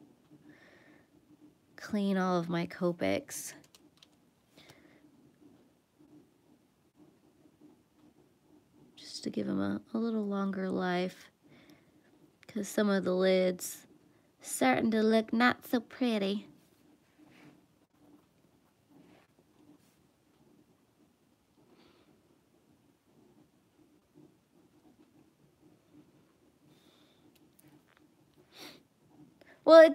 clean all of my Copics. Just to give them a little longer life. Because some of the lids starting to look not so pretty. Well, it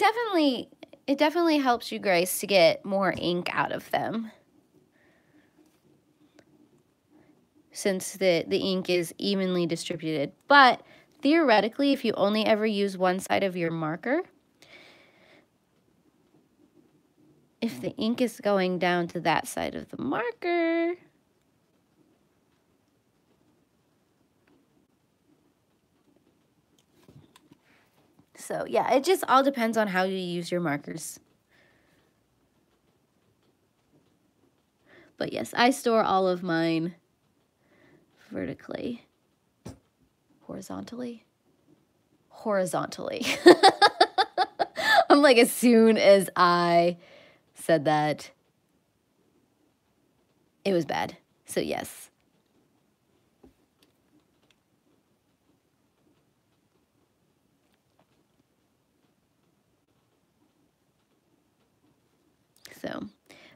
definitely helps you guys to get more ink out of them. Since the ink is evenly distributed. But theoretically, if you only ever use one side of your marker, if the ink is going down to that side of the marker, so yeah, it just all depends on how you use your markers. But yes, I store all of mine vertically, horizontally. I'm like, as soon as I said that, it was bad. So yes. So,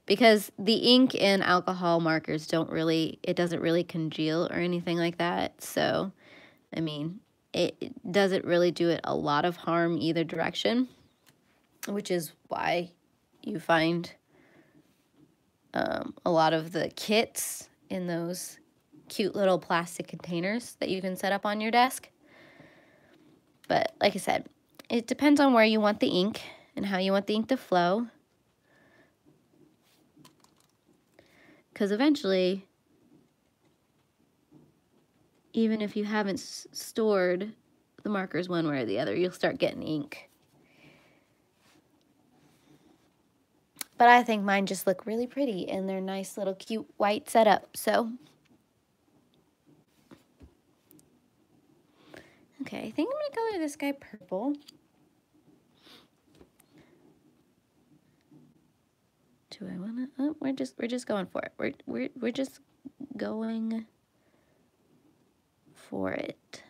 because the ink in alcohol markers it doesn't really congeal or anything like that. So, I mean, it doesn't really do it a lot of harm either direction, which is why you find a lot of the kits in those cute little plastic containers that you can set up on your desk. But like I said, it depends on where you want the ink and how you want the ink to flow. Because eventually, even if you haven't stored the markers one way or the other, you'll start getting ink. But I think mine just look really pretty in their nice little cute white setup, so. Okay, I think I'm gonna color this guy purple. Do I wanna, oh, we're just going for it. We're just going for it.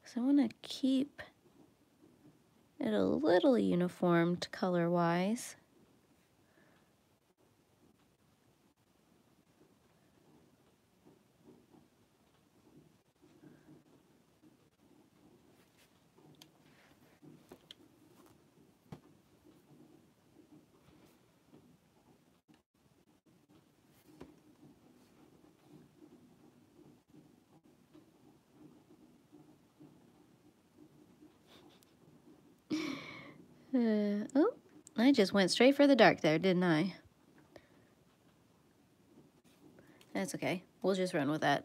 So I wanna keep it a little uniformed color-wise. Oh, I just went straight for the dark there, didn't I? That's okay. We'll just run with that.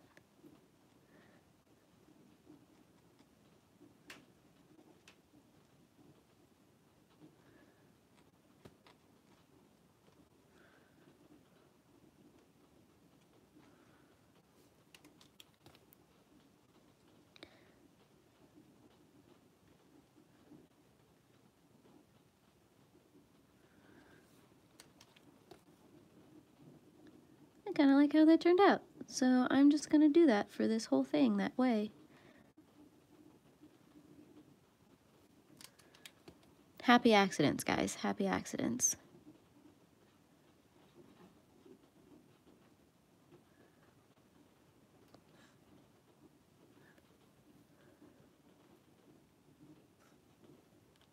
I kind of like how that turned out. So I'm just going to do that for this whole thing that way. Happy accidents, guys. Happy accidents.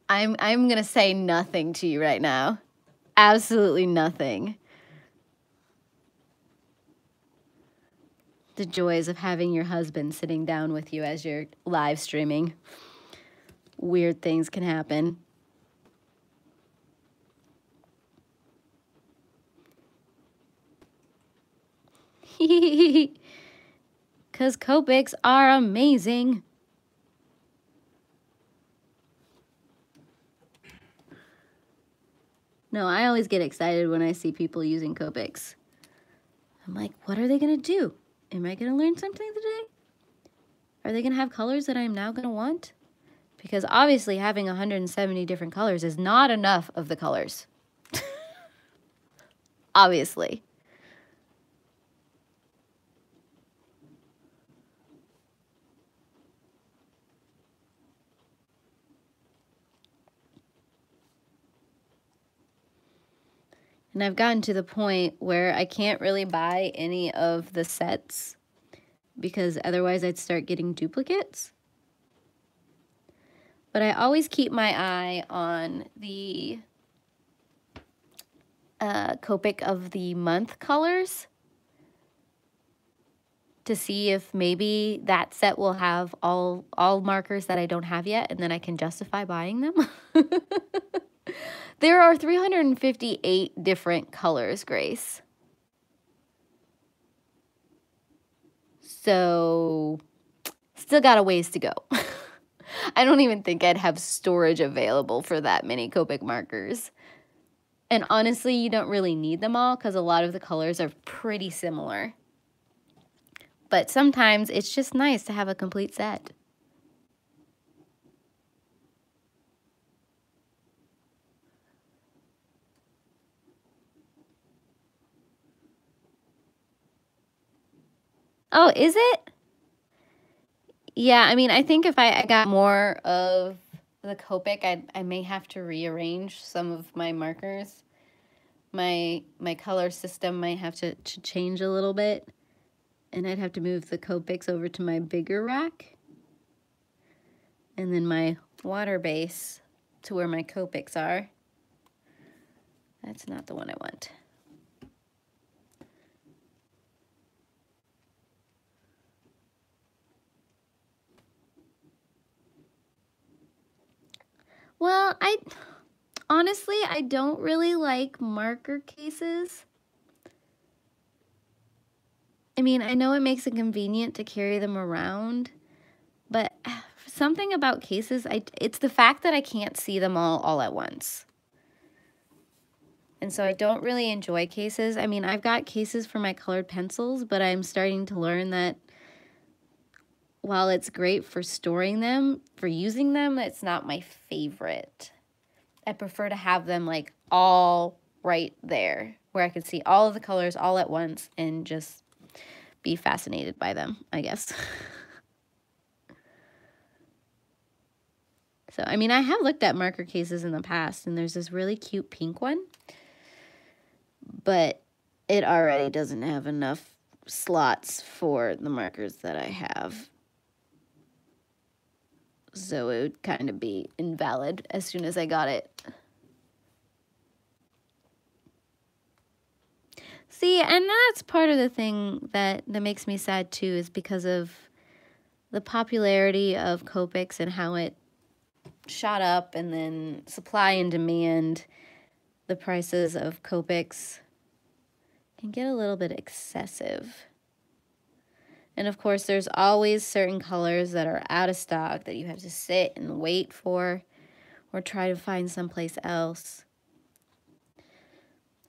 I'm going to say nothing to you right now. Absolutely nothing. The joys of having your husband sitting down with you as you're live streaming. Weird things can happen. Because Copics are amazing. No, I always get excited when I see people using Copics. I'm like, what are they going to do? Am I going to learn something today? Are they going to have colors that I'm now going to want? Because obviously having 170 different colors is not enough of the colors. Obviously. And I've gotten to the point where I can't really buy any of the sets because otherwise I'd start getting duplicates. But I always keep my eye on the Copic of the month colors to see if maybe that set will have all markers that I don't have yet, and then I can justify buying them. There are 358 different colors, Grace. So, still got a ways to go. I don't even think I'd have storage available for that many Copic markers. And honestly, you don't really need them all because a lot of the colors are pretty similar. But sometimes it's just nice to have a complete set. Oh, is it? Yeah, I mean, I think if I got more of the Copic, I may have to rearrange some of my markers. My color system might have to change a little bit. And I'd have to move the Copics over to my bigger rack. And then my water base to where my Copics are. That's not the one I want. Well, honestly, I don't really like marker cases. I mean, I know it makes it convenient to carry them around, but something about cases, it's the fact that I can't see them all at once. And so I don't really enjoy cases. I mean, I've got cases for my colored pencils, but I'm starting to learn that while it's great for storing them, for using them, it's not my favorite. I prefer to have them like all right there where I can see all of the colors all at once and just be fascinated by them, I guess. So, I mean, I have looked at marker cases in the past, and there's this really cute pink one, but it already doesn't have enough slots for the markers that I have. So it would kind of be invalid as soon as I got it. See, and that's part of the thing that makes me sad too, is because of the popularity of Copics and how it shot up, and then supply and demand, the prices of Copics can get a little bit excessive. And of course, there's always certain colors that are out of stock that you have to sit and wait for or try to find someplace else.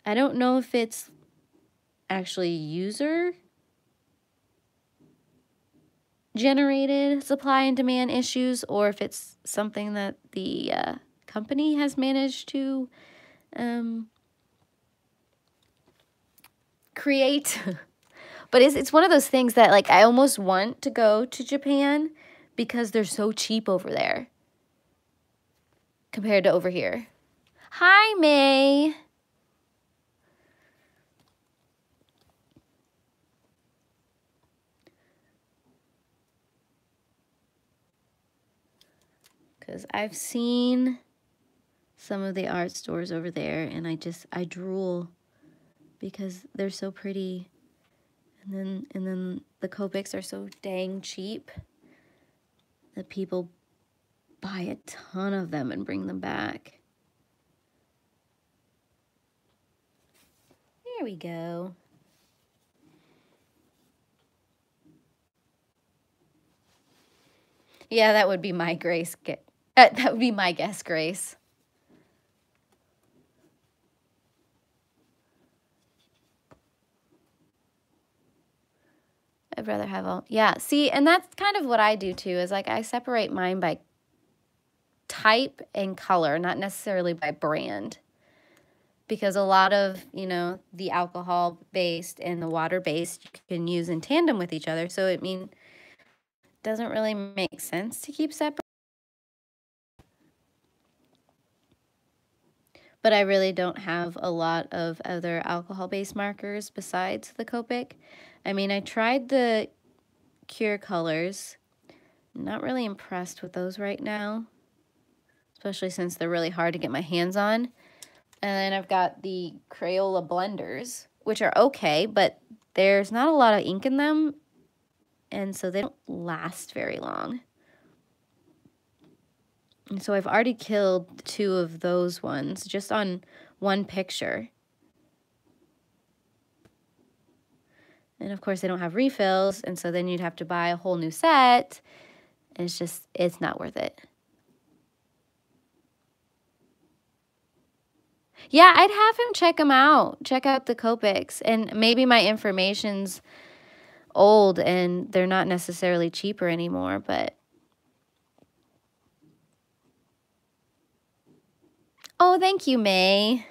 I don't know if it's actually user generated supply and demand issues or if it's something that the company has managed to create. But it's one of those things that, like, I almost want to go to Japan because they're so cheap over there compared to over here. Hi, May. Because I've seen some of the art stores over there, and I drool because they're so pretty. And then the Copics are so dang cheap that people buy a ton of them and bring them back. There we go. Yeah, that would be my Grace. That would be my guess, Grace. I'd rather have all, yeah, see, and that's kind of what I do too, is like I separate mine by type and color, not necessarily by brand. Because a lot of, you know, the alcohol-based and the water-based you can use in tandem with each other. So, it doesn't really make sense to keep separate. But I really don't have a lot of other alcohol-based markers besides the Copic. I mean, I tried the Cure colors. I'm not really impressed with those right now, especially since they're really hard to get my hands on. And then I've got the Crayola blenders, which are okay, but there's not a lot of ink in them, and so they don't last very long. And so I've already killed 2 of those ones just on one picture. And of course they don't have refills, and so then you'd have to buy a whole new set. And it's not worth it. Yeah, I'd have him check them out. Check out the Copics. And maybe my information's old and they're not necessarily cheaper anymore, but... Oh, thank you, May.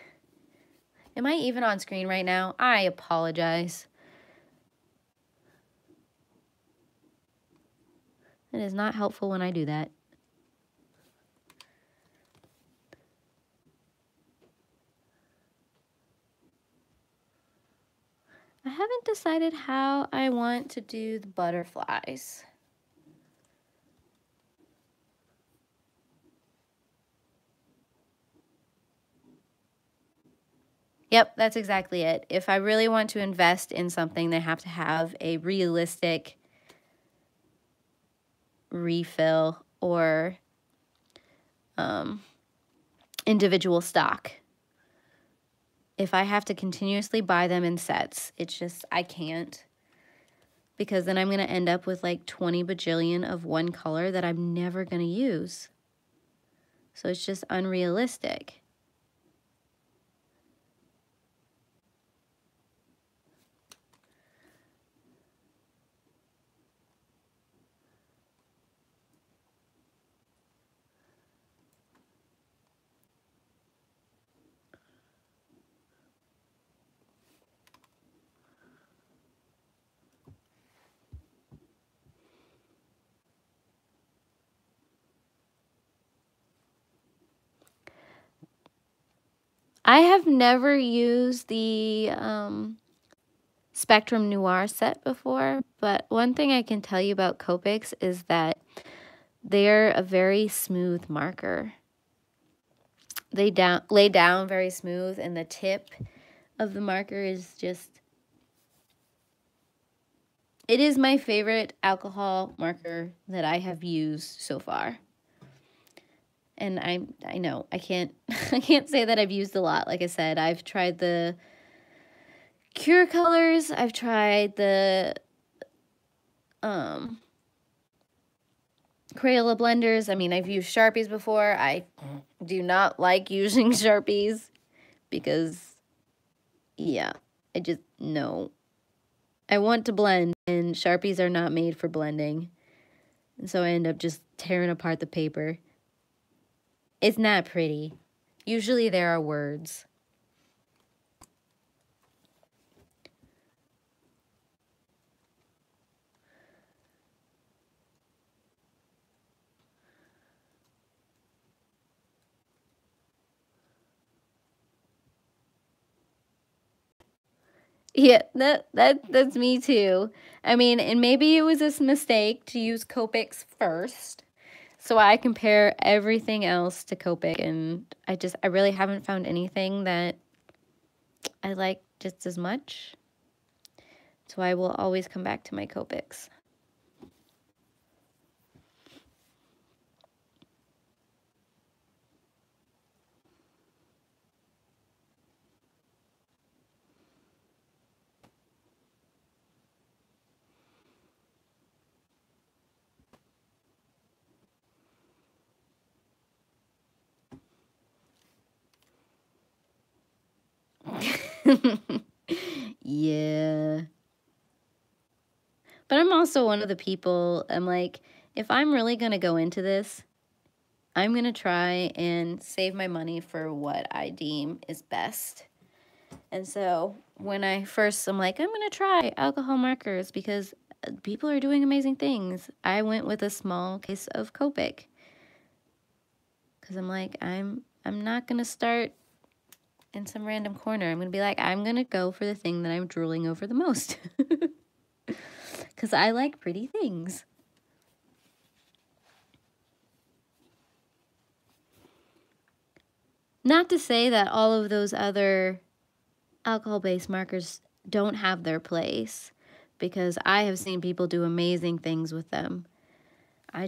Am I even on screen right now? I apologize. It is not helpful when I do that. I haven't decided how I want to do the butterflies. Yep, that's exactly it. If I really want to invest in something, they have to have a realistic refill or individual stock. If I have to continuously buy them in sets, it's just, I can't. Because then I'm going to end up with like 20 bajillion of one color that I'm never going to use. So it's just unrealistic. I have never used the Spectrum Noir set before, but one thing I can tell you about Copics is that they're a very smooth marker. They lay down very smooth, and the tip of the marker is just... It is my favorite alcohol marker that I have used so far. And I know I can't say that I've used a lot. Like I said, I've tried the Cure colors, I've tried the Crayola blenders. I mean, I've used Sharpies before. I do not like using Sharpies because, yeah, I just, no. I want to blend, and Sharpies are not made for blending. And so I end up just tearing apart the paper. It's not pretty. Usually there are words. Yeah, that's me too. I mean, and maybe it was a mistake to use Copics first. So I compare everything else to Copic, and I really haven't found anything that I like just as much. So I will always come back to my Copics. Yeah. But I'm also one of the people, I'm like, if I'm really going to go into this, I'm going to try and save my money for what I deem is best. And so when I'm like, I'm going to try alcohol markers because people are doing amazing things. I went with a small case of Copic because I'm like, I'm not going to start in some random corner. I'm going to be like, I'm going to go for the thing that I'm drooling over the most because I like pretty things. Not to say that all of those other alcohol-based markers don't have their place, because I have seen people do amazing things with them. There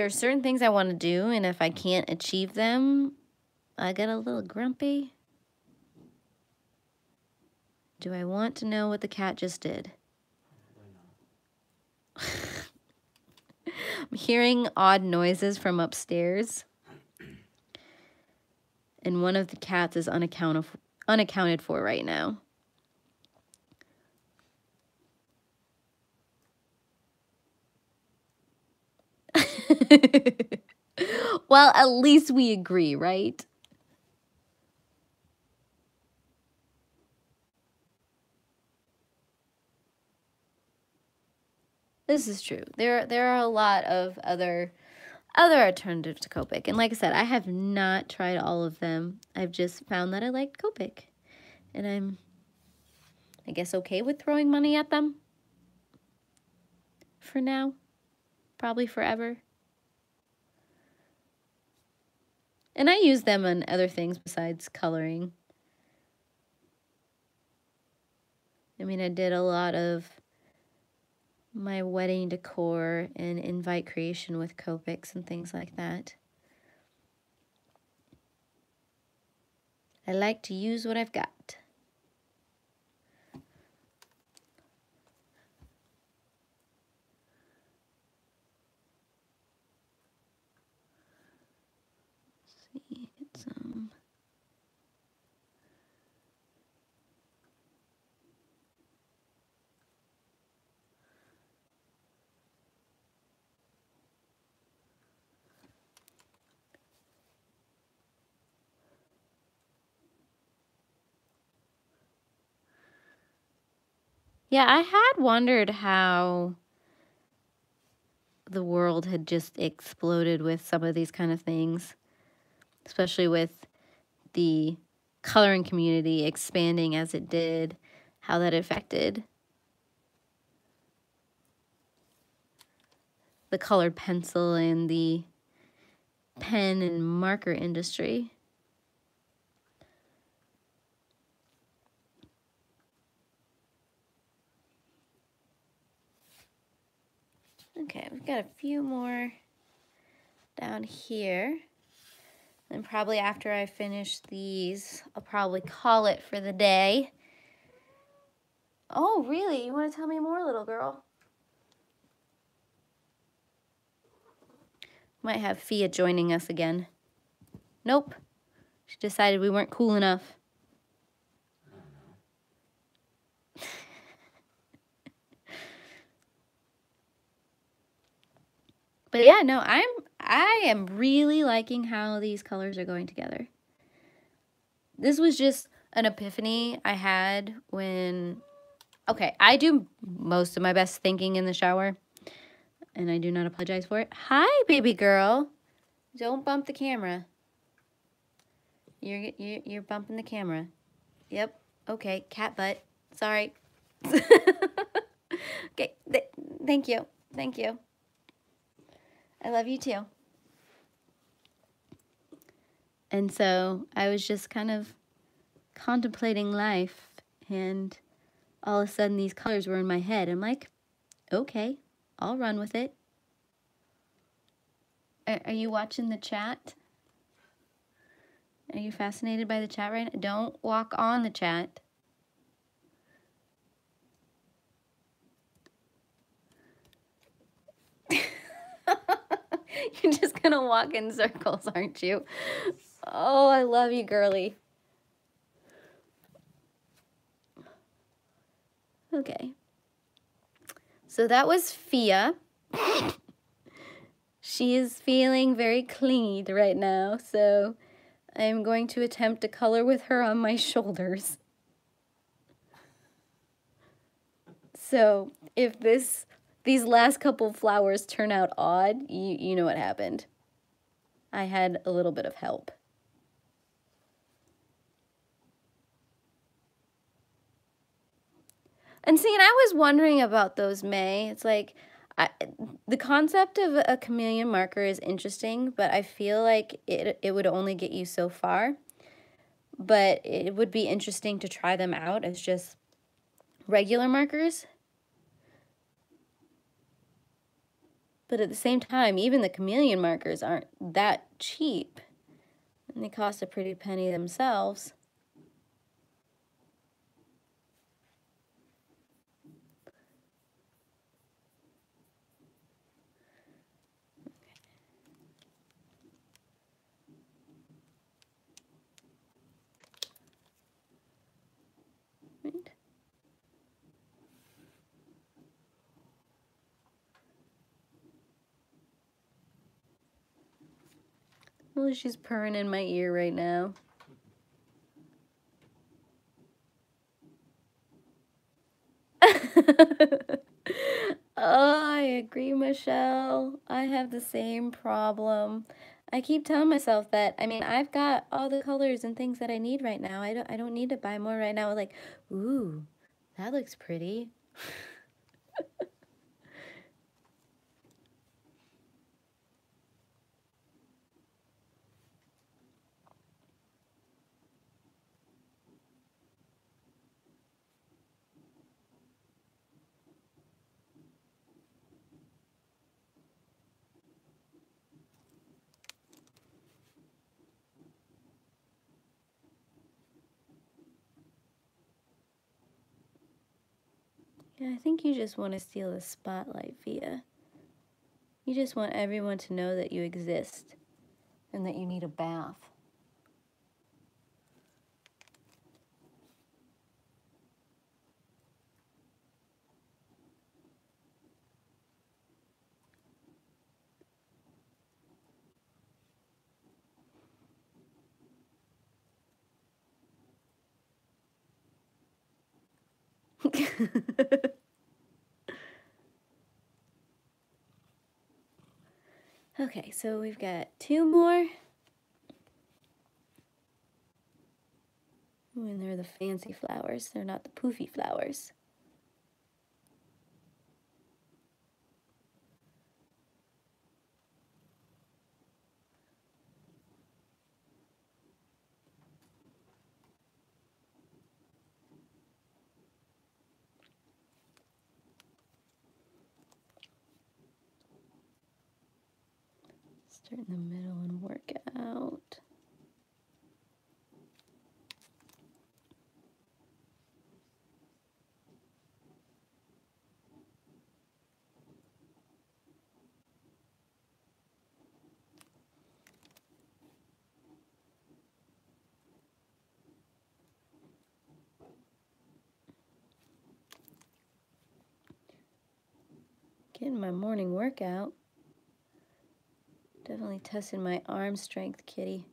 are certain things I want to do, and if I can't achieve them, I get a little grumpy. Do I want to know what the cat just did? I'm hearing odd noises from upstairs. And one of the cats is unaccounted for right now. Well, at least we agree, right? This is true. There are a lot of other alternatives to Copic. And like I said, I have not tried all of them. I've just found that I liked Copic. And I'm, I guess, okay with throwing money at them. For now. Probably forever. And I use them on other things besides coloring. I mean, I did a lot of my wedding decor and invite creation with Copics and things like that. I like to use what I've got. Let's see, get some. Yeah, I had wondered how the world had just exploded with some of these kind of things, especially with the coloring community expanding as it did, how that affected the colored pencil and the pen and marker industry. Okay, we've got a few more down here. And probably after I finish these, I'll probably call it for the day. Oh, really? You want to tell me more, little girl? Might have Fia joining us again. Nope. She decided we weren't cool enough. But yeah, no, I am really liking how these colors are going together. This was just an epiphany I had when, okay, I do most of my best thinking in the shower, and I do not apologize for it. Hi, baby girl. Don't bump the camera. You're bumping the camera. Yep. Okay, cat butt. Sorry. Okay, thank you. Thank you. I love you too. And so I was just kind of contemplating life, and all of a sudden these colors were in my head. I'm like, okay, I'll run with it. Are you watching the chat? Are you fascinated by the chat right now? Don't walk on the chat. You're just gonna walk in circles, aren't you? Oh, I love you, girly. Okay. So that was Fia. She is feeling very clingy right now, so I'm going to attempt to color with her on my shoulders. So if these last couple flowers turn out odd, you know what happened. I had a little bit of help. And see, and I was wondering about those, May. It's like, the concept of a chameleon marker is interesting, but I feel like it would only get you so far. But it would be interesting to try them out as just regular markers. But at the same time, even the chameleon markers aren't that cheap. And they cost a pretty penny themselves. Right. Oh, she's purring in my ear right now. Oh, I agree, Michelle. I have the same problem. I keep telling myself that, I mean, I've got all the colors and things that I need right now. I don't need to buy more right now. Like, ooh, that looks pretty. Yeah, I think you just want to steal the spotlight, Via. You just want everyone to know that you exist and that you need a bath. Okay, so we've got 2 more. Ooh, and they're the fancy flowers. They're not the poofy flowers. Start in the middle and work out. Getting my morning workout. Definitely testing my arm strength, kitty.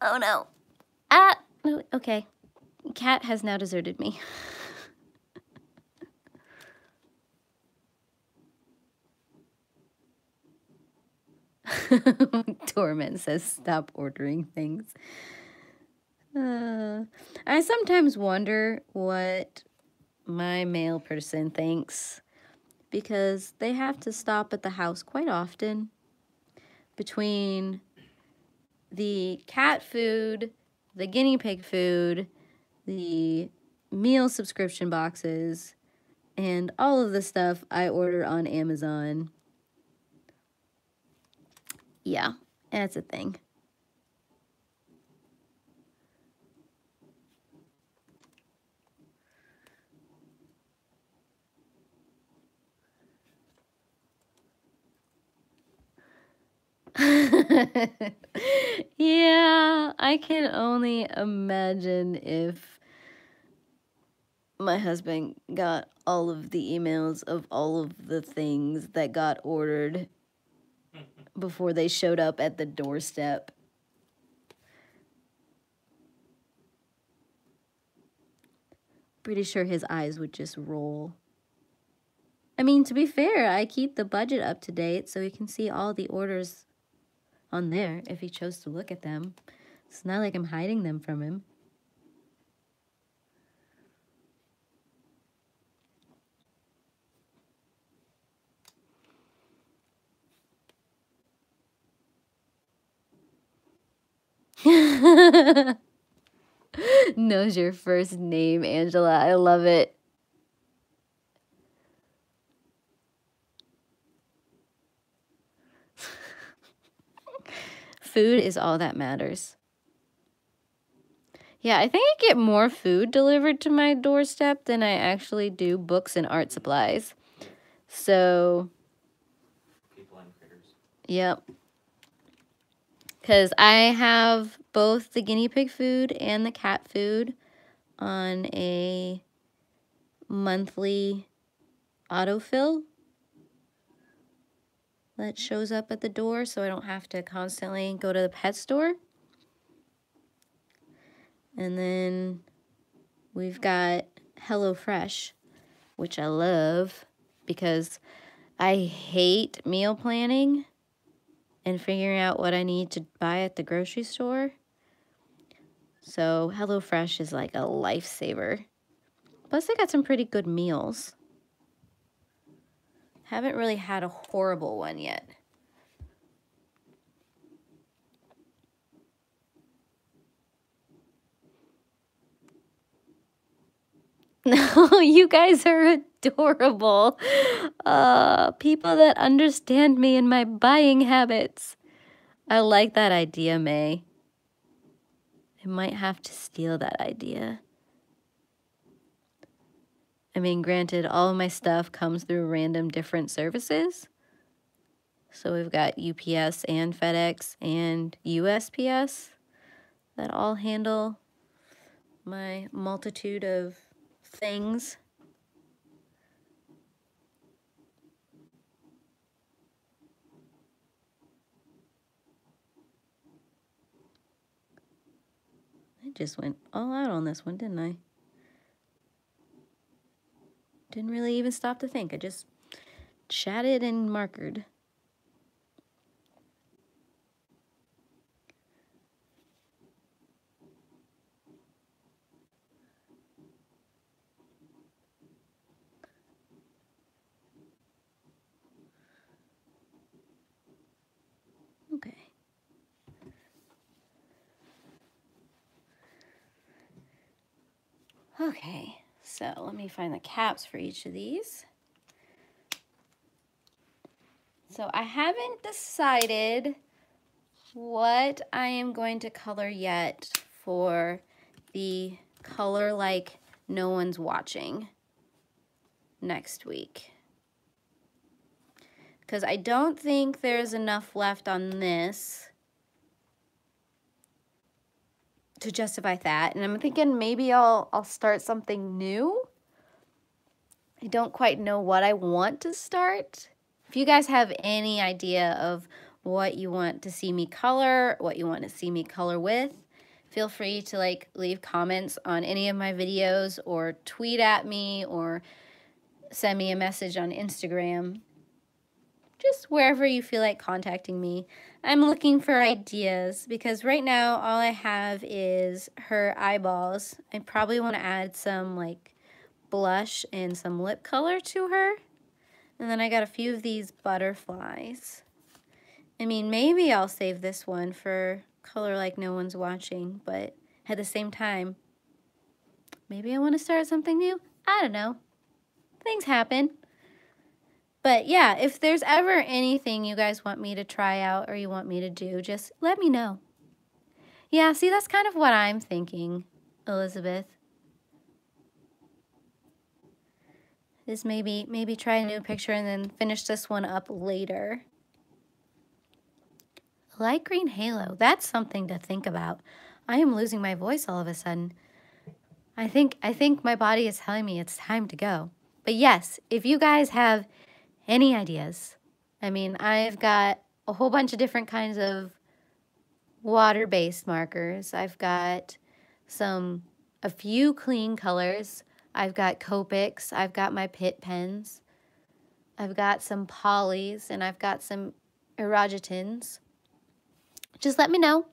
Oh no. Ah! Okay. Cat has now deserted me. Torment says stop ordering things. I sometimes wonder what my mail person thinks because they have to stop at the house quite often between the cat food, the guinea pig food, the meal subscription boxes, and all of the stuff I order on Amazon. Yeah, that's a thing. Yeah, I can only imagine if my husband got all of the emails of all of the things that got ordered before they showed up at the doorstep. Pretty sure his eyes would just roll. I mean, to be fair, I keep the budget up to date so he can see all the orders on there if he chose to look at them. It's not like I'm hiding them from him. Knows your first name, Angela. I love it. Food is all that matters. Yeah, I think I get more food delivered to my doorstep than I actually do books and art supplies. So, People and critters. Yep. Because I have both the guinea pig food and the cat food on a monthly autofill that shows up at the door so I don't have to constantly go to the pet store. And then we've got HelloFresh, which I love because I hate meal planning and figuring out what I need to buy at the grocery store. So HelloFresh is like a lifesaver. Plus they got some pretty good meals. Haven't really had a horrible one yet. No, you guys are adorable. People that understand me and my buying habits. I like that idea, May. I might have to steal that idea. I mean, granted, all of my stuff comes through random different services. So we've got UPS and FedEx and USPS that all handle my multitude of things. I just went all out on this one, didn't I? Didn't really even stop to think. I just chatted and markered. Okay. Okay, so let me find the caps for each of these. So I haven't decided what I am going to color yet for the color like no one's watching. next week. Because I don't think there's enough left on this to justify that. And I'm thinking maybe I'll start something new. I don't quite know what I want to start. If you guys have any idea of what you want to see me color, what you want to see me color with, feel free to like leave comments on any of my videos or tweet at me or send me a message on Instagram. Just wherever you feel like contacting me. I'm looking for ideas because right now all I have is her eyeballs. I probably want to add some like blush and some lip color to her. And then I got a few of these butterflies. I mean, maybe I'll save this one for color like no one's watching, but at the same time, maybe I want to start something new. I don't know. Things happen. But yeah, if there's ever anything you guys want me to try out or you want me to do, just let me know. Yeah, see, that's kind of what I'm thinking, Elizabeth. Is maybe try a new picture and then finish this one up later. Light green halo, that's something to think about. I am losing my voice all of a sudden. I think my body is telling me it's time to go. But yes, if you guys have any ideas, I mean, I've got a whole bunch of different kinds of water-based markers. I've got a few clean colors. I've got Copics, I've got my Pit pens, I've got some polys, and I've got some erogitins. Just let me know.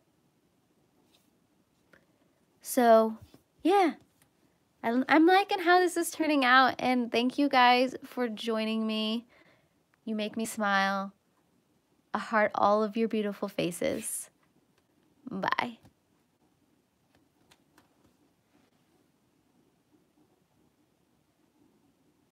So, yeah. I'm liking how this is turning out, and thank you guys for joining me. You make me smile. I heart all of your beautiful faces. Bye.